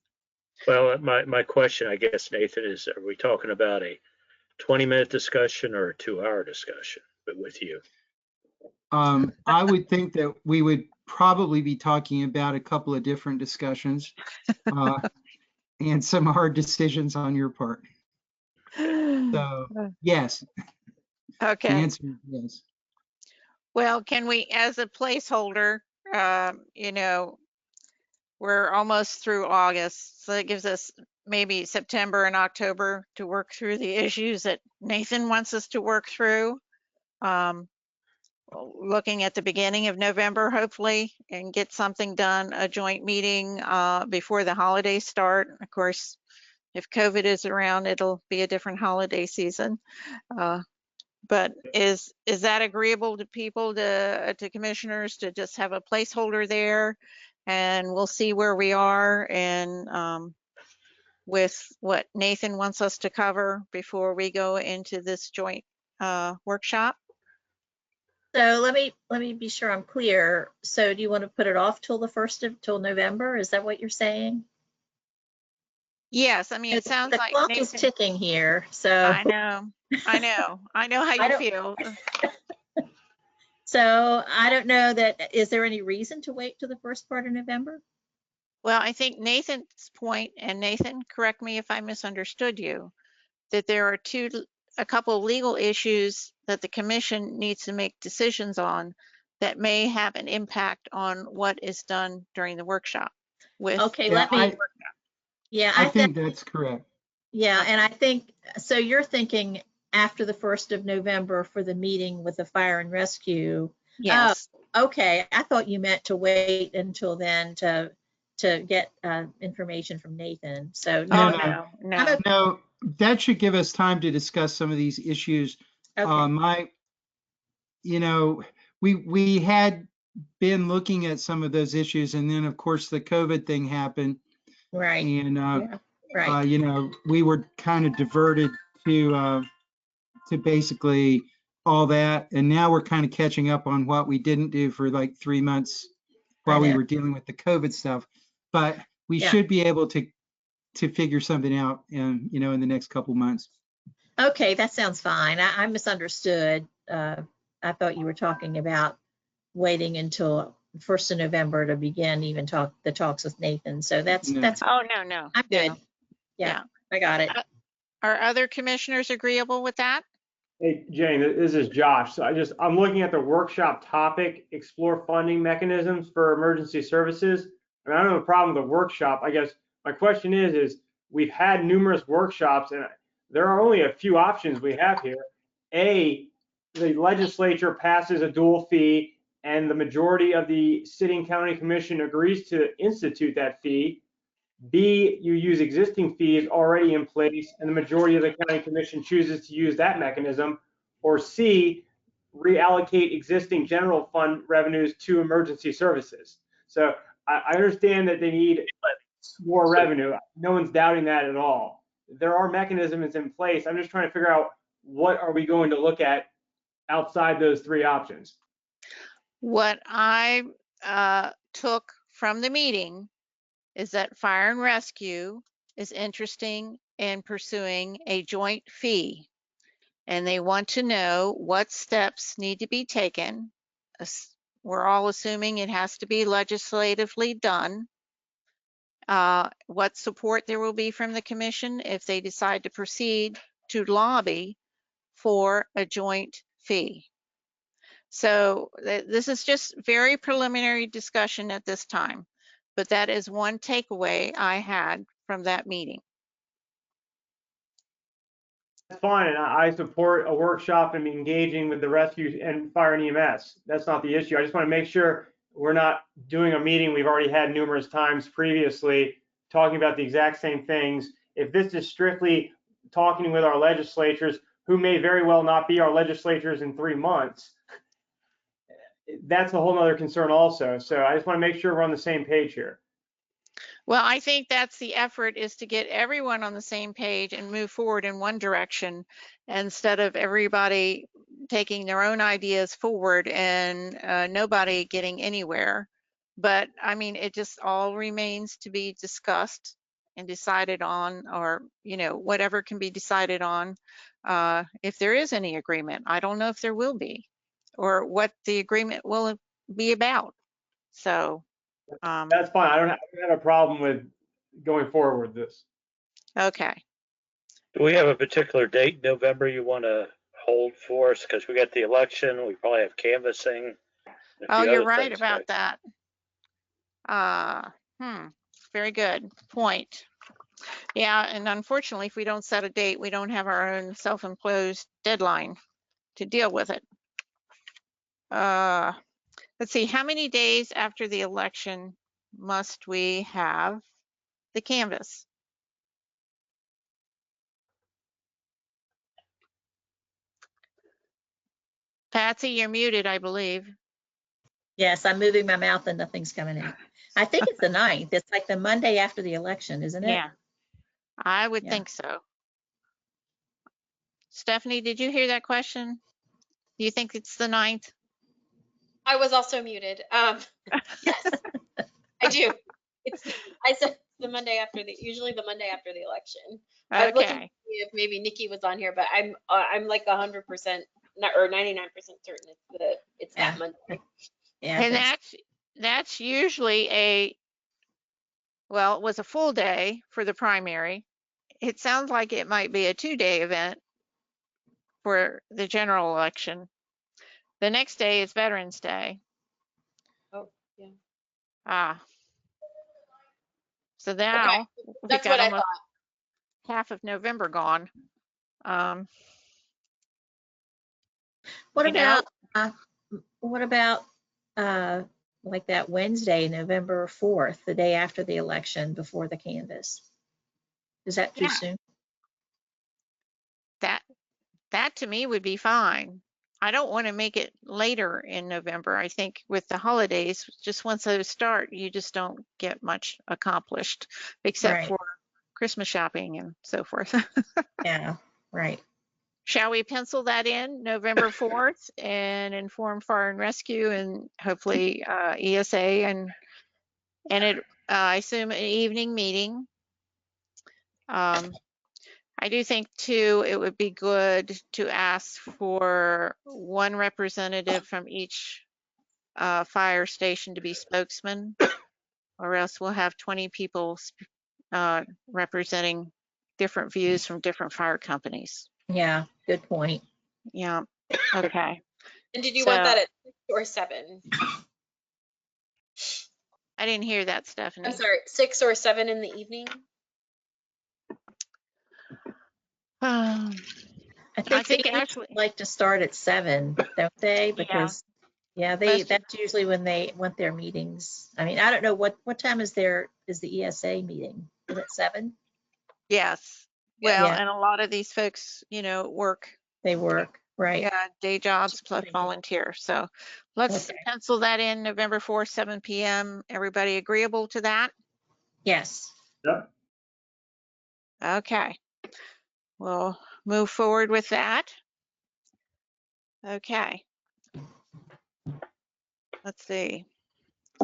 Well, my question, I guess, Nathan, is are we talking about a 20-minute discussion or a 2-hour discussion with you? I would think that we would probably be talking about a couple of different discussions and some hard decisions on your part. So, yes. Okay. The answer is yes. Well, can we, as a placeholder, you know, we're almost through August, so that gives us maybe September and October to work through the issues that Nathan wants us to work through. Looking at the beginning of November, hopefully, and get something done, a joint meeting before the holidays start. Of course, if COVID is around, it'll be a different holiday season. But is that agreeable to people, to commissioners, to just have a placeholder there, and we'll see where we are and with what Nathan wants us to cover before we go into this joint workshop? So let me be sure I'm clear. So do you want to put it off till till November? Is that what you're saying? Yes, I mean, it sounds the like clock Nathan, is ticking here. So I know how you feel. So I don't know that, is there any reason to wait to the first part of November? Well, I think Nathan's point, and Nathan, correct me if I misunderstood you, that there are a couple of legal issues that the commission needs to make decisions on that may have an impact on what is done during the workshop. Okay, I think that's correct. Yeah, and I think, so you're thinking after the 1st of November for the meeting with the fire and rescue? Yes. Oh, okay, I thought you meant to wait until then to get information from Nathan. So no, that should give us time to discuss some of these issues. Okay. We had been looking at some of those issues, and then of course the COVID thing happened. Right. And right. We were kind of diverted to basically all that, and now we're kind of catching up on what we didn't do for like 3 months while we were dealing with the COVID stuff. But we should be able to figure something out in the next couple months. Okay, that sounds fine. I misunderstood. I thought you were talking about waiting until 1st of November to begin even the talks with Nathan. So that's, No. that's, Oh, no. I'm good. No. Yeah, I got it. Are other commissioners agreeable with that? Hey, Jane, this is Josh. So I'm looking at the workshop topic, explore funding mechanisms for emergency services. I mean, I don't have a problem with the workshop. I guess my question is we've had numerous workshops and there are only a few options we have here. A, the legislature passes a dual fee and the majority of the sitting county commission agrees to institute that fee. B, you use existing fees already in place and the majority of the county commission chooses to use that mechanism. Or C, reallocate existing general fund revenues to emergency services. So I understand that they need more revenue. No one's doubting that at all. There are mechanisms in place. I'm just trying to figure out what are we going to look at outside those three options. What I took from the meeting is that fire and rescue is interesting in pursuing a joint fee. And they want to know what steps need to be taken. We're all assuming it has to be legislatively done. What support there will be from the commission if they decide to proceed to lobby for a joint fee. So this is just very preliminary discussion at this time, but that is one takeaway I had from that meeting. That's fine, and I support a workshop and engaging with the rescue and fire and EMS. That's not the issue. I just want to make sure we're not doing a meeting we've already had numerous times previously, talking about the exact same things. If this is strictly talking with our legislatures, who may very well not be our legislatures in 3 months, that's a whole nother concern also. So I just want to make sure we're on the same page here. Well, I think that's the effort, is to get everyone on the same page and move forward in one direction instead of everybody taking their own ideas forward and nobody getting anywhere. But I mean, it just all remains to be discussed and decided on, or, you know, whatever can be decided on, if there is any agreement. I don't know if there will be, or what the agreement will be about. So That's fine. I don't have a problem with going forward with this. okay. Do we have a particular date in November you want to hold for us? Because we got the election, we probably have canvassing. Oh, you're right about that. Very good point. Yeah, and unfortunately, if we don't set a date, we don't have our own self-imposed deadline to deal with it. Let's see, how many days after the election must we have the canvass? Patsy, you're muted, I believe. Yes, I'm moving my mouth and nothing's coming out. I think it's the 9th. It's like the Monday after the election, isn't it? Yeah, I would Yeah. think so. Stephanie, did you hear that question? Do you think it's the 9th? I was also muted. Yes, I do. I said the Monday after usually the Monday after the election. I was looking to Okay. see if maybe Nikki was on here, but I'm like 100% or 99% certain it's Yeah. that Monday. Yeah. And that's usually well, it was a full day for the primary. It sounds like it might be a 2-day event for the general election. The next day is Veterans Day. Oh, yeah. So now Okay. we've That's got what I almost thought. half of November gone. What You know, about like that Wednesday, November 4th, the day after the election before the canvass? Is that too Yeah. soon? that to me would be fine. I don't want to make it later in November. I think with the holidays, just once those start, you just don't get much accomplished except Right. for Christmas shopping and so forth. Yeah, right. Shall we pencil that in November 4th and inform Fire and Rescue and hopefully ESA and it, I assume, an evening meeting. I do think too, it would be good to ask for one representative from each fire station to be spokesman, or else we'll have 20 people representing different views from different fire companies. Yeah, good point. Yeah, okay. And did you So- want that at 6 or 7? I didn't hear that, Stephanie. I'm sorry, 6 or 7 in the evening? I I think they actually, like to start at 7, don't they? Because, yeah, that's usually when they want their meetings. I mean, I don't know what time is the ESA meeting? Is it 7? yes. Well, Yeah. and a lot of these folks, work, They work, right? yeah, day jobs plus volunteer. So let's Okay. pencil that in November 4th, 7 p.m. Everybody agreeable to that? Yes. Yep. Okay. We'll move forward with that. Okay. Let's see.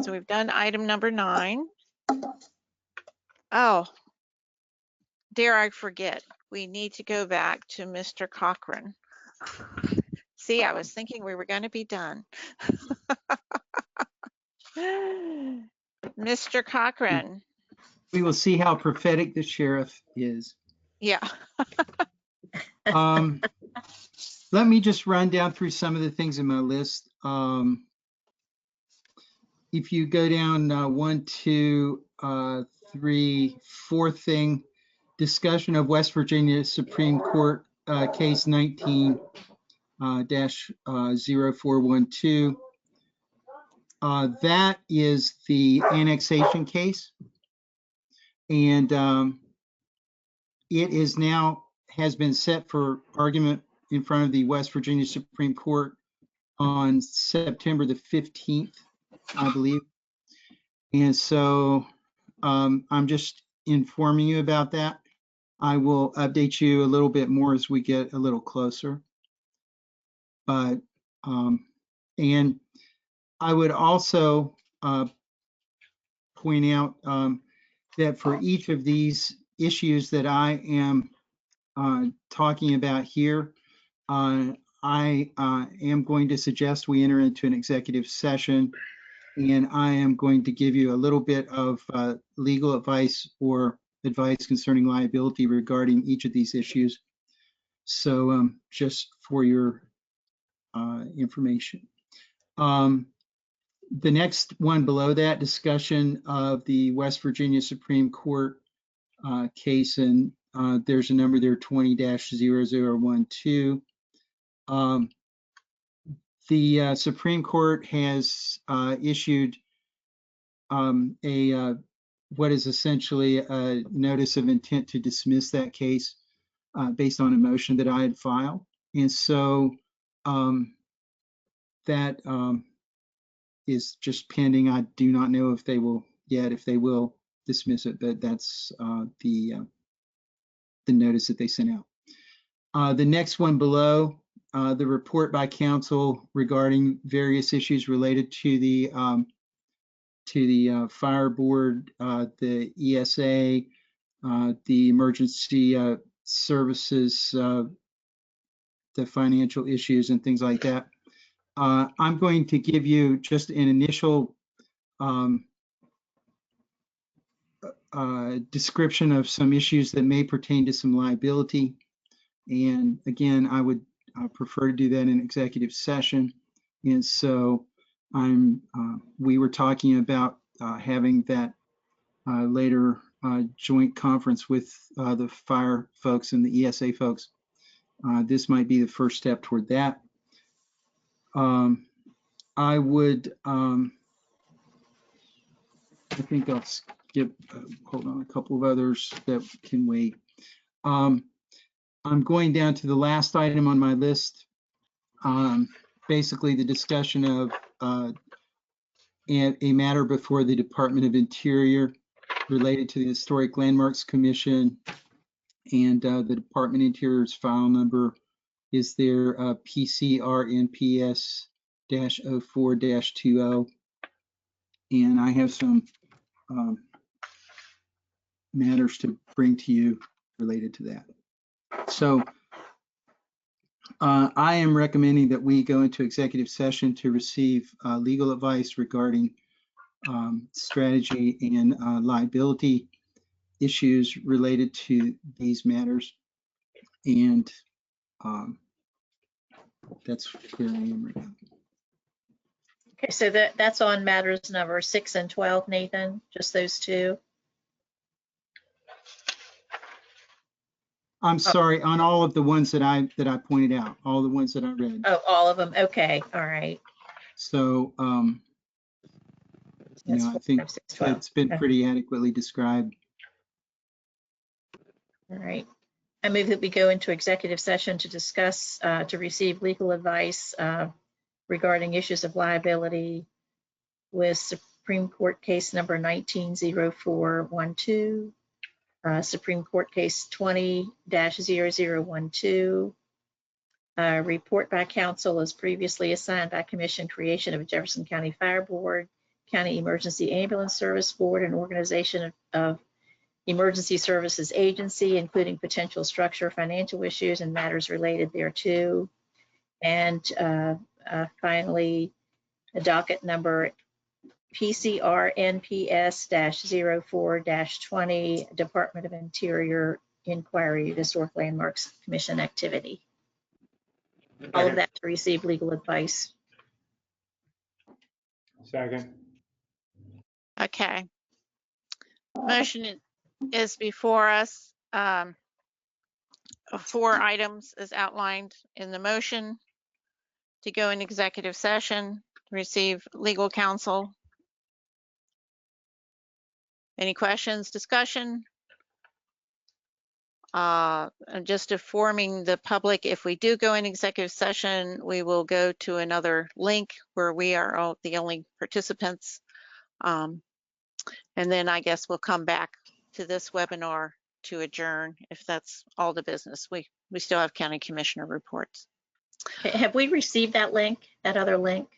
So we've done item number 9. Oh, dare I forget, we need to go back to Mr. Cochran. See, I was thinking we were going to be done. Mr. Cochran. We will see how prophetic the sheriff is. Yeah. Let me just run down through some of the things in my list. If you go down 1, 2, 3, 4th thing, discussion of West Virginia Supreme Court case 19-0412. That is the annexation case. And it is now has been set for argument in front of the West Virginia Supreme Court on September the 15th, I believe. And so I'm just informing you about that. I will update you a little bit more as we get a little closer. But, and I would also point out that for each of these issues that I am talking about here, I am going to suggest we enter into an executive session, and I am going to give you a little bit of legal advice or advice concerning liability regarding each of these issues. So just for your information. The next one below that, discussion of the West Virginia Supreme Court case, and there's a number there, 20-0012. The Supreme Court has issued what is essentially a notice of intent to dismiss that case based on a motion that I had filed. And so that is just pending. I do not know if they will dismiss it, but that's the notice that they sent out. The next one below, the report by council regarding various issues related to the fire board, the ESA, the emergency services, the financial issues and things like that. I'm going to give you just an initial description of some issues that may pertain to some liability. And again, I would prefer to do that in executive session. And so we were talking about having that later joint conference with the fire folks and the ESA folks. This might be the first step toward that. I would, I think I'll skip, hold on, a couple of others that can wait. I'm going down to the last item on my list. Basically the discussion of a matter before the Department of Interior related to the Historic Landmarks Commission, and the Department of Interior's file number is their PCRNPS-04-20. And I have some matters to bring to you related to that. So I am recommending that we go into executive session to receive legal advice regarding strategy and liability issues related to these matters. And that's where I am right now. Okay, so that's on matters number 6 and 12, Nathan, just those two. I'm sorry, on all of the ones that I pointed out, all the ones that I read. Oh, all of them. Okay, all right. So, That's I 4, think 5, 6, 12. it's been Okay. pretty adequately described. All right. I move that we go into executive session to discuss, to receive legal advice regarding issues of liability with Supreme Court case number 190412, Supreme Court case 20-0012, report by counsel as previously assigned by commission, creation of a Jefferson County Fire Board, County Emergency Ambulance Service Board, and organization of emergency services agency, including potential structure, financial issues, and matters related thereto. And finally, the docket number PCR NPS-04-20, Department of Interior Inquiry, Historic Landmarks Commission activity. All of that to receive legal advice. Second. Okay. Motion is before us. 4 items is outlined in the motion to go in executive session, receive legal counsel. Any questions, discussion? Just informing the public, if we do go in executive session, we will go to another link where we are all the only participants. And then I guess we'll come back to this webinar to adjourn if that's all the business. We still have county commissioner reports. Okay, have we received that link, that other link?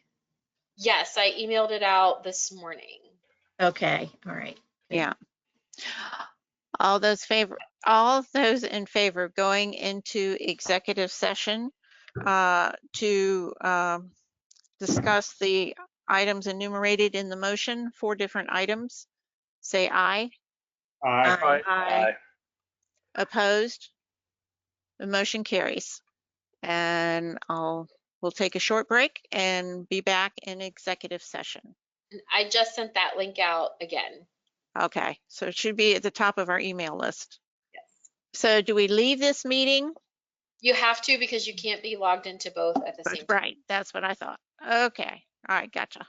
Yes, I emailed it out this morning. Okay, all right. Yeah. All those in favor of going into executive session to discuss the items enumerated in the motion, 4 different items, say aye. Aye. Aye. Opposed? The motion carries. And we'll take a short break and be back in executive session. I just sent that link out again. Okay, so it should be at the top of our email list. Yes. So do we leave this meeting? You have to because you can't be logged into both at the same time. Right, that's what I thought. Okay, all right, gotcha.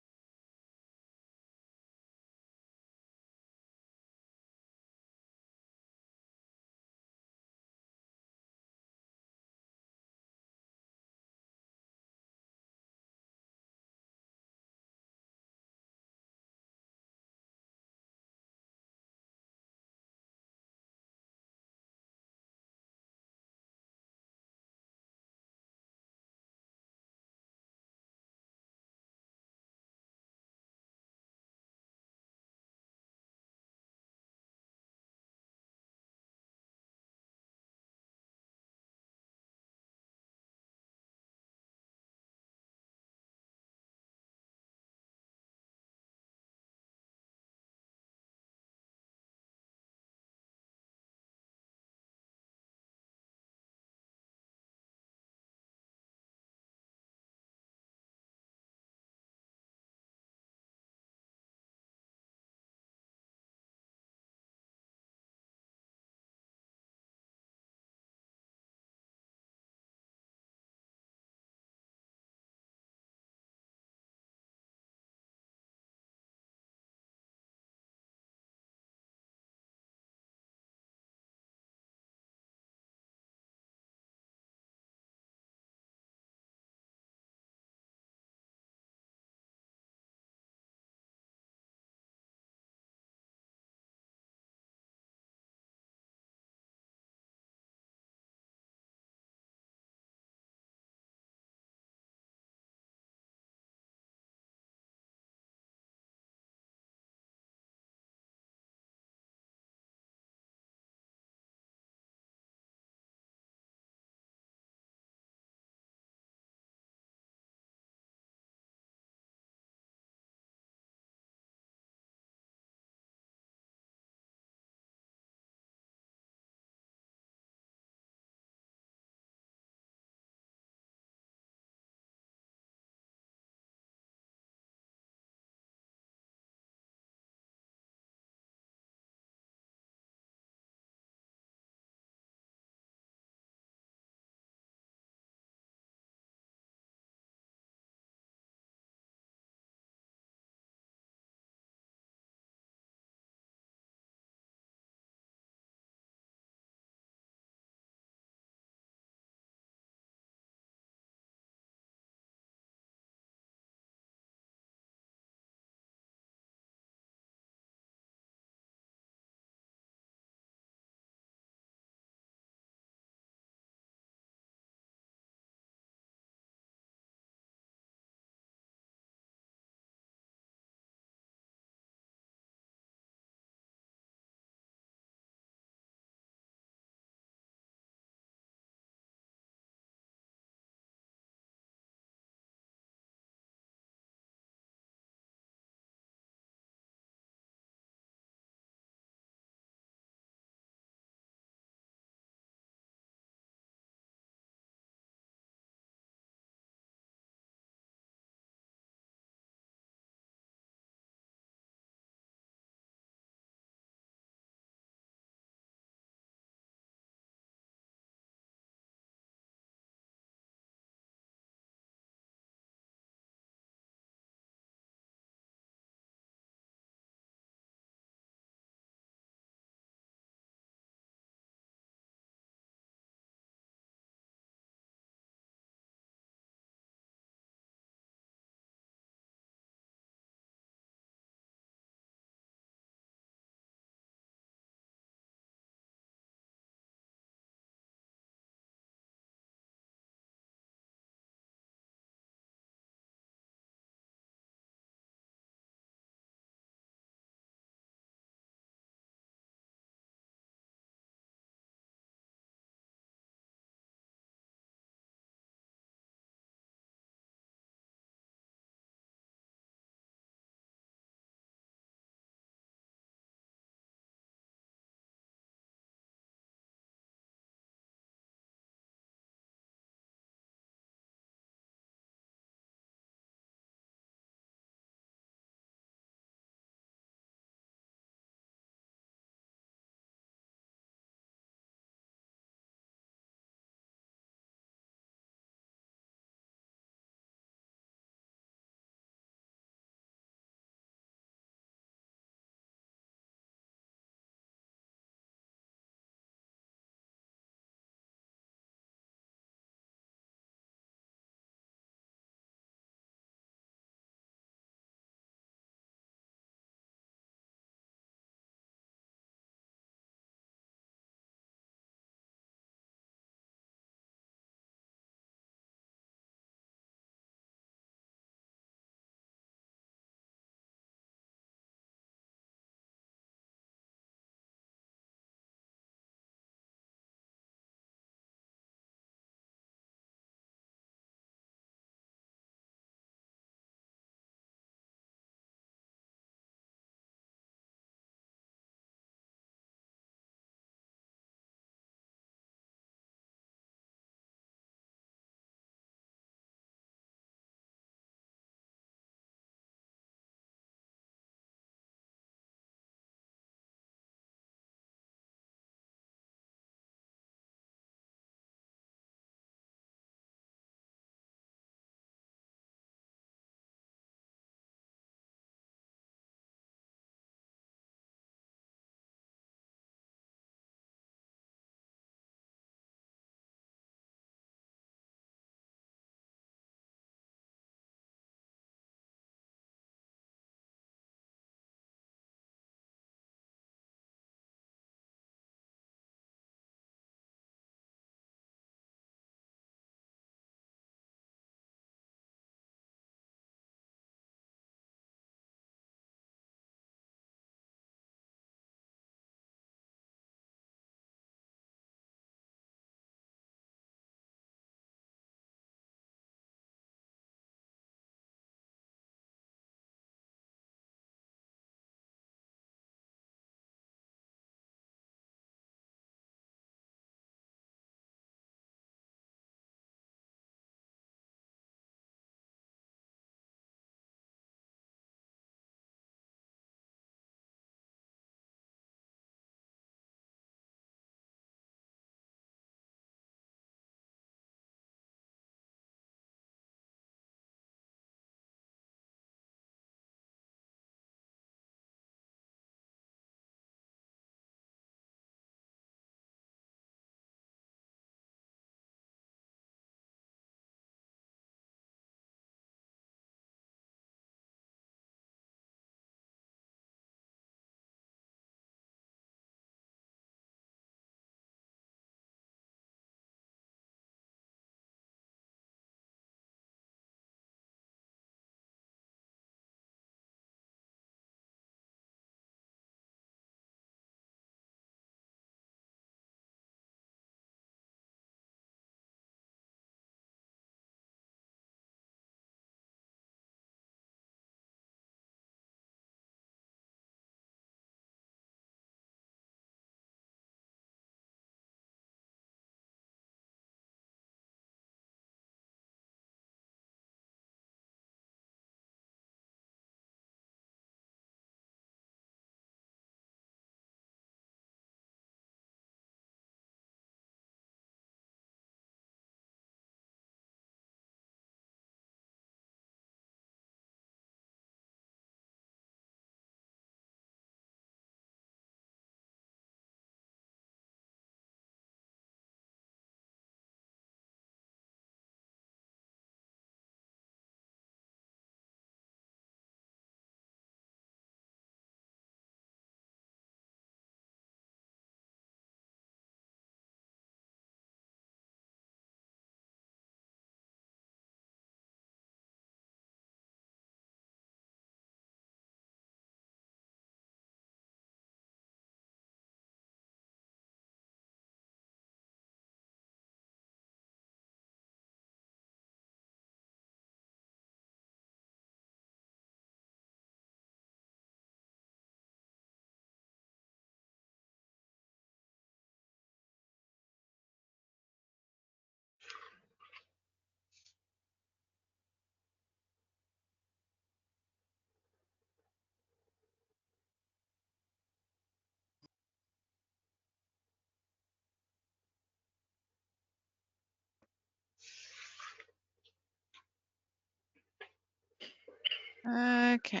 Okay.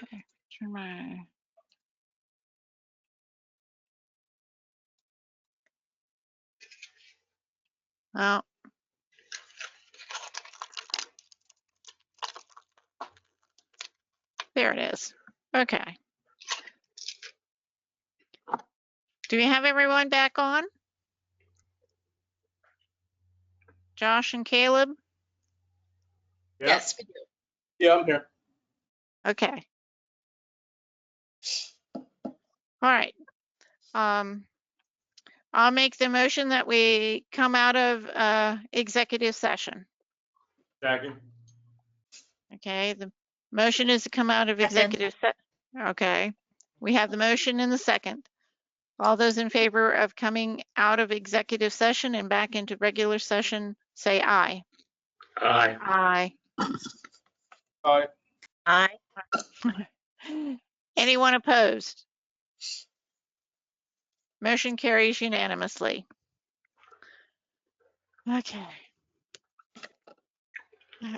Turn my. Oh. There it is. Okay. Do we have everyone back on? Josh and Caleb? Yep. Yes, we do. Yeah, I'm here. Okay. All right. I'll make the motion that we come out of executive session. Second. Okay, the motion is to come out of Second. executive session. Okay, we have the motion and the second. All those in favor of coming out of executive session and back into regular session, say aye. Aye. Aye. Aye. Aye. Anyone opposed? Motion carries unanimously. Okay.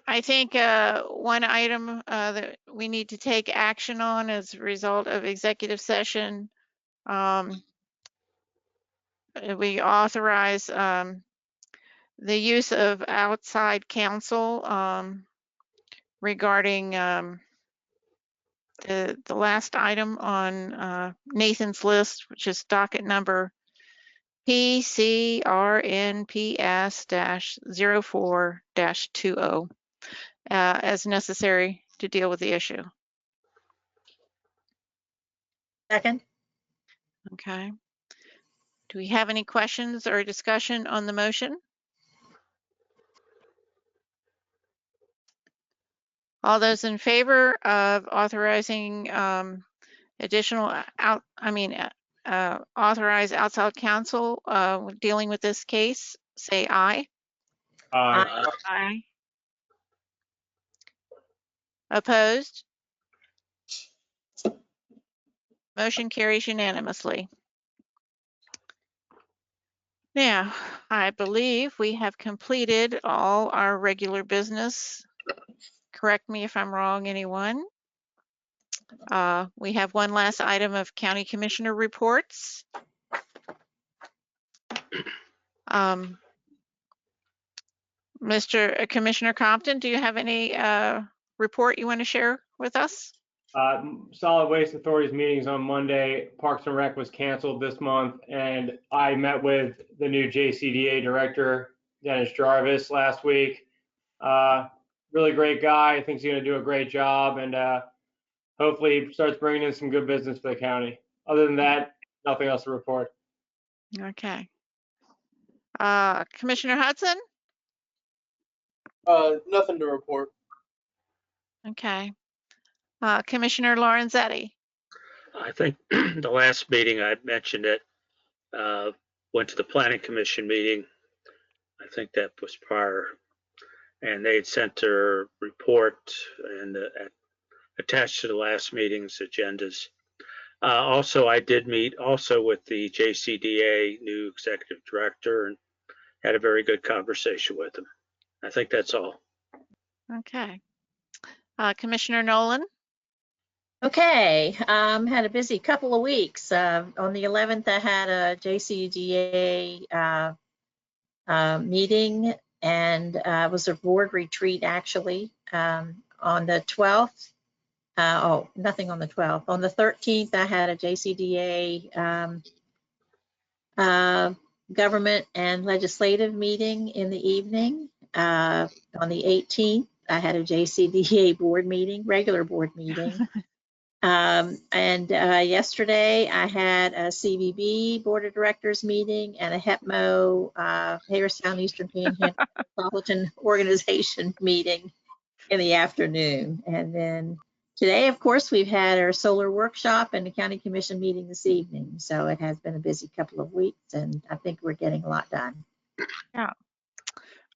I think one item that we need to take action on as a result of executive session, we authorize the use of outside counsel regarding the last item on Nathan's list, which is docket number PCRNPS-04-20 as necessary to deal with the issue. Second. Okay. Do we have any questions or discussion on the motion? All those in favor of authorizing additional authorize outside counsel dealing with this case, say aye. Aye. Aye. Opposed? Motion carries unanimously. Now, I believe we have completed all our regular business. Correct me if I'm wrong, anyone. We have one last item of county commissioner reports. Mr. Commissioner Compton, do you have any report you want to share with us? Solid Waste Authority's meetings on Monday. Parks and Rec was canceled this month, and I met with the new JCDA director, Dennis Jarvis, last week. Really great guy. I think he's going to do a great job, and hopefully he starts bringing in some good business for the county. Other than that, nothing else to report. Okay. Commissioner Hudson? Nothing to report. Okay. Commissioner Lorenzetti? I think the last meeting I mentioned it, went to the planning commission meeting. I think that was prior, and they had sent their report and attached to the last meeting's agendas. Also, I did meet also with the JCDA new executive director and had a very good conversation with him. I think that's all. Okay. Commissioner Nolan? Okay, had a busy couple of weeks. On the 11th, I had a JCDA meeting, and it was a board retreat actually. On the 12th, nothing on the 12th. On the 13th, I had a JCDA government and legislative meeting in the evening. On the 18th, I had a JCDA board meeting, regular board meeting. Yesterday I had a CVB Board of Directors meeting and a HEPMO, Hagerstown Eastern Panhandle Metropolitan Organization meeting in the afternoon. And then today, of course, we've had our solar workshop and the County Commission meeting this evening. So it has been a busy couple of weeks, and I think we're getting a lot done. Yeah.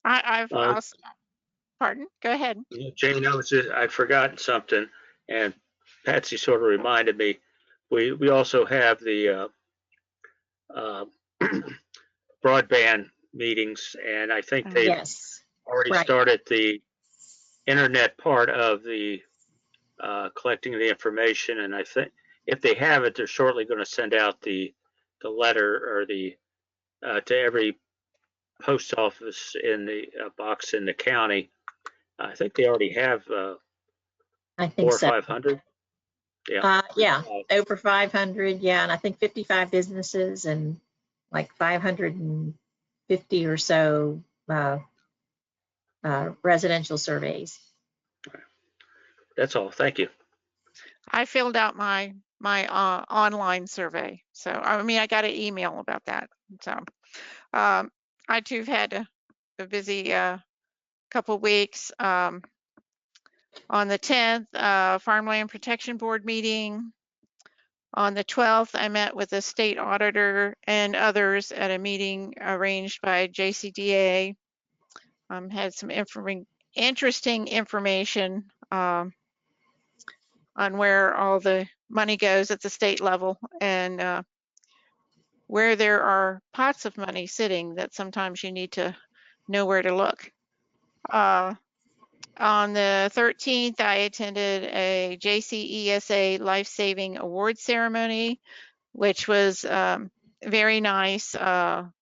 I've also, pardon, go ahead. Jane, I'd forgotten something, and Patsy sort of reminded me. We also have the broadband meetings, and I think they've Yes, already right. started the internet part of the collecting the information, and I think if they have it, they're shortly going to send out the letter or the to every post office in the box in the county. I think they already have I 400 think or so. 500. Yeah. Yeah, over 500. Yeah, and I think 55 businesses and like 550 or so residential surveys. That's all. Thank you. I filled out my online survey. So, I mean, I got an email about that. So, I too have had a busy couple weeks. On the 10th, Farmland Protection Board meeting. On the 12th, I met with the state auditor and others at a meeting arranged by JCDA. Had some interesting information on where all the money goes at the state level and where there are pots of money sitting that sometimes you need to know where to look. On the 13th, I attended a JCESA Life Saving Award ceremony, which was very nice. A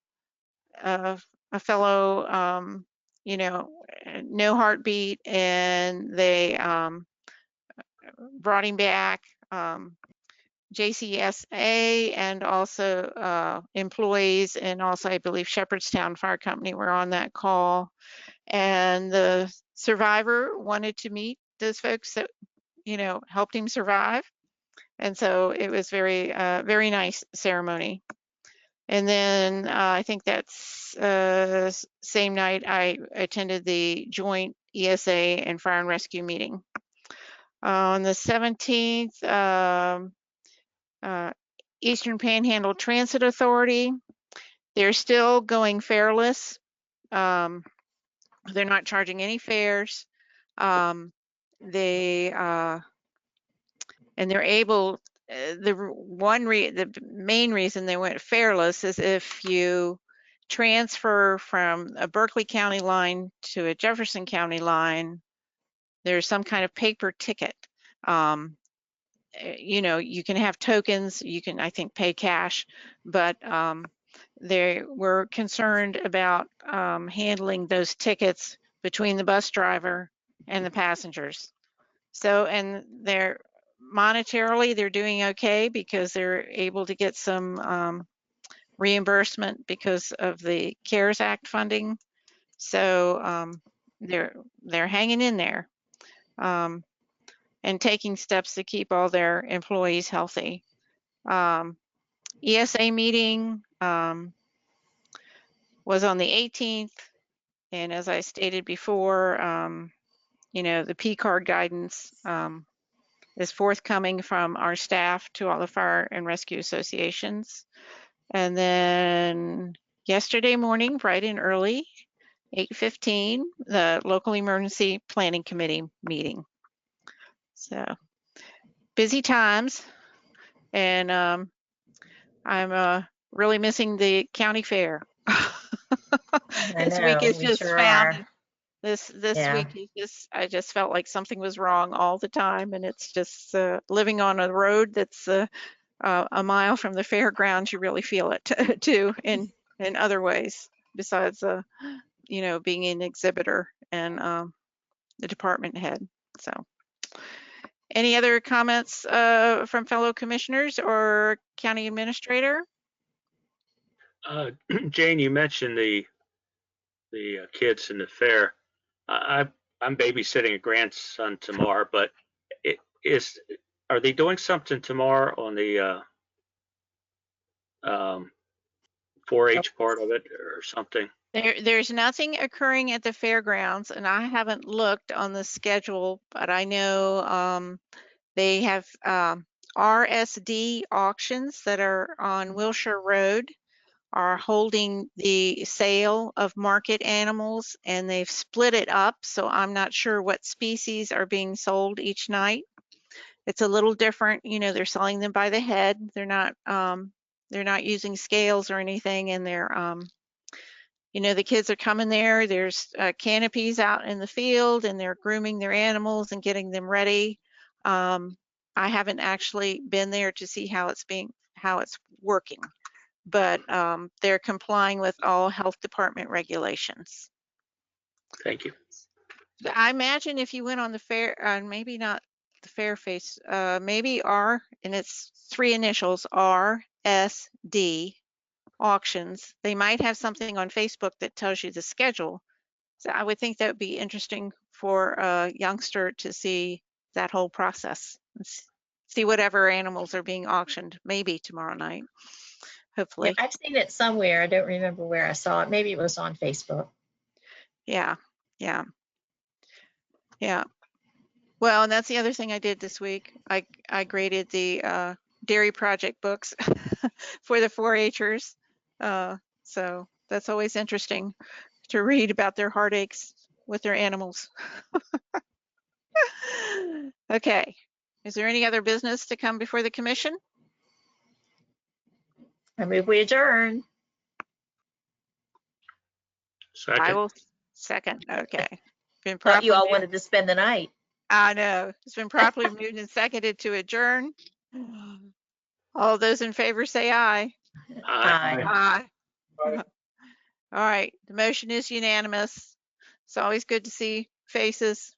fellow, no heartbeat, and they brought him back. JCSA and also employees, and also I believe Shepherdstown Fire Company were on that call. And the survivor wanted to meet those folks that, helped him survive. And so it was very nice ceremony. And then I think that's same night I attended the joint ESA and fire and rescue meeting. On the 17th, Eastern Panhandle Transit Authority, they're still going fareless. They're not charging any fares. And they're able, the main reason they went fareless is if you transfer from a Berkeley County line to a Jefferson County line, there's some kind of paper ticket. You can have tokens, you can, I think, pay cash, but they were concerned about handling those tickets between the bus driver and the passengers. So, and they're monetarily, they're doing okay because they're able to get some reimbursement because of the CARES Act funding. So they're hanging in there and taking steps to keep all their employees healthy. ESA meeting was on the 18th, and as I stated before, the P card guidance is forthcoming from our staff to all the fire and rescue associations. And then yesterday morning, bright and early, 8:15, the local emergency planning committee meeting. So busy times, and I'm really missing the county fair. This week is just found. This week is just, I just felt like something was wrong all the time, and it's just living on a road that's a mile from the fairgrounds. You really feel it too in other ways besides being an exhibitor and the department head. So, any other comments from fellow commissioners or county administrator? Jane, you mentioned the kids in the fair. I'm babysitting a grandson tomorrow, but are they doing something tomorrow on the 4-H part of it or something? There's nothing occurring at the fairgrounds, and I haven't looked on the schedule, but I know they have RSD auctions that are on Wilshire Road are holding the sale of market animals, and they've split it up, so I'm not sure what species are being sold each night. It's a little different, they're selling them by the head. They're not using scales or anything, and they're the kids are coming there. There's canopies out in the field, and they're grooming their animals and getting them ready. I haven't actually been there to see how it's working, but they're complying with all health department regulations. Thank you. I imagine if you went on the fair, maybe not the fair face, maybe R, and it's 3 initials, RSD auctions. They might have something on Facebook that tells you the schedule. So I would think that would be interesting for a youngster to see that whole process. See whatever animals are being auctioned, maybe tomorrow night, Yeah, hopefully. I've seen it somewhere. I don't remember where I saw it. Maybe it was on Facebook. Yeah, yeah, yeah. Well, and that's the other thing I did this week. I graded the Dairy Project books for the 4-Hers. So that's always interesting to read about their heartaches with their animals. Okay. Is there any other business to come before the commission? I move we adjourn. I Second. will second. Okay. Been Thought you properly all moved. wanted to spend the night. I know. It's been properly moved and seconded to adjourn. All those in favor say aye. Aye. Aye. Aye. All right. The motion is unanimous. It's always good to see faces.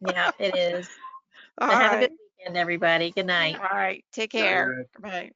Yeah, it is. All So have a right. good weekend, everybody. Good night. All right. Take Yeah. care. Bye.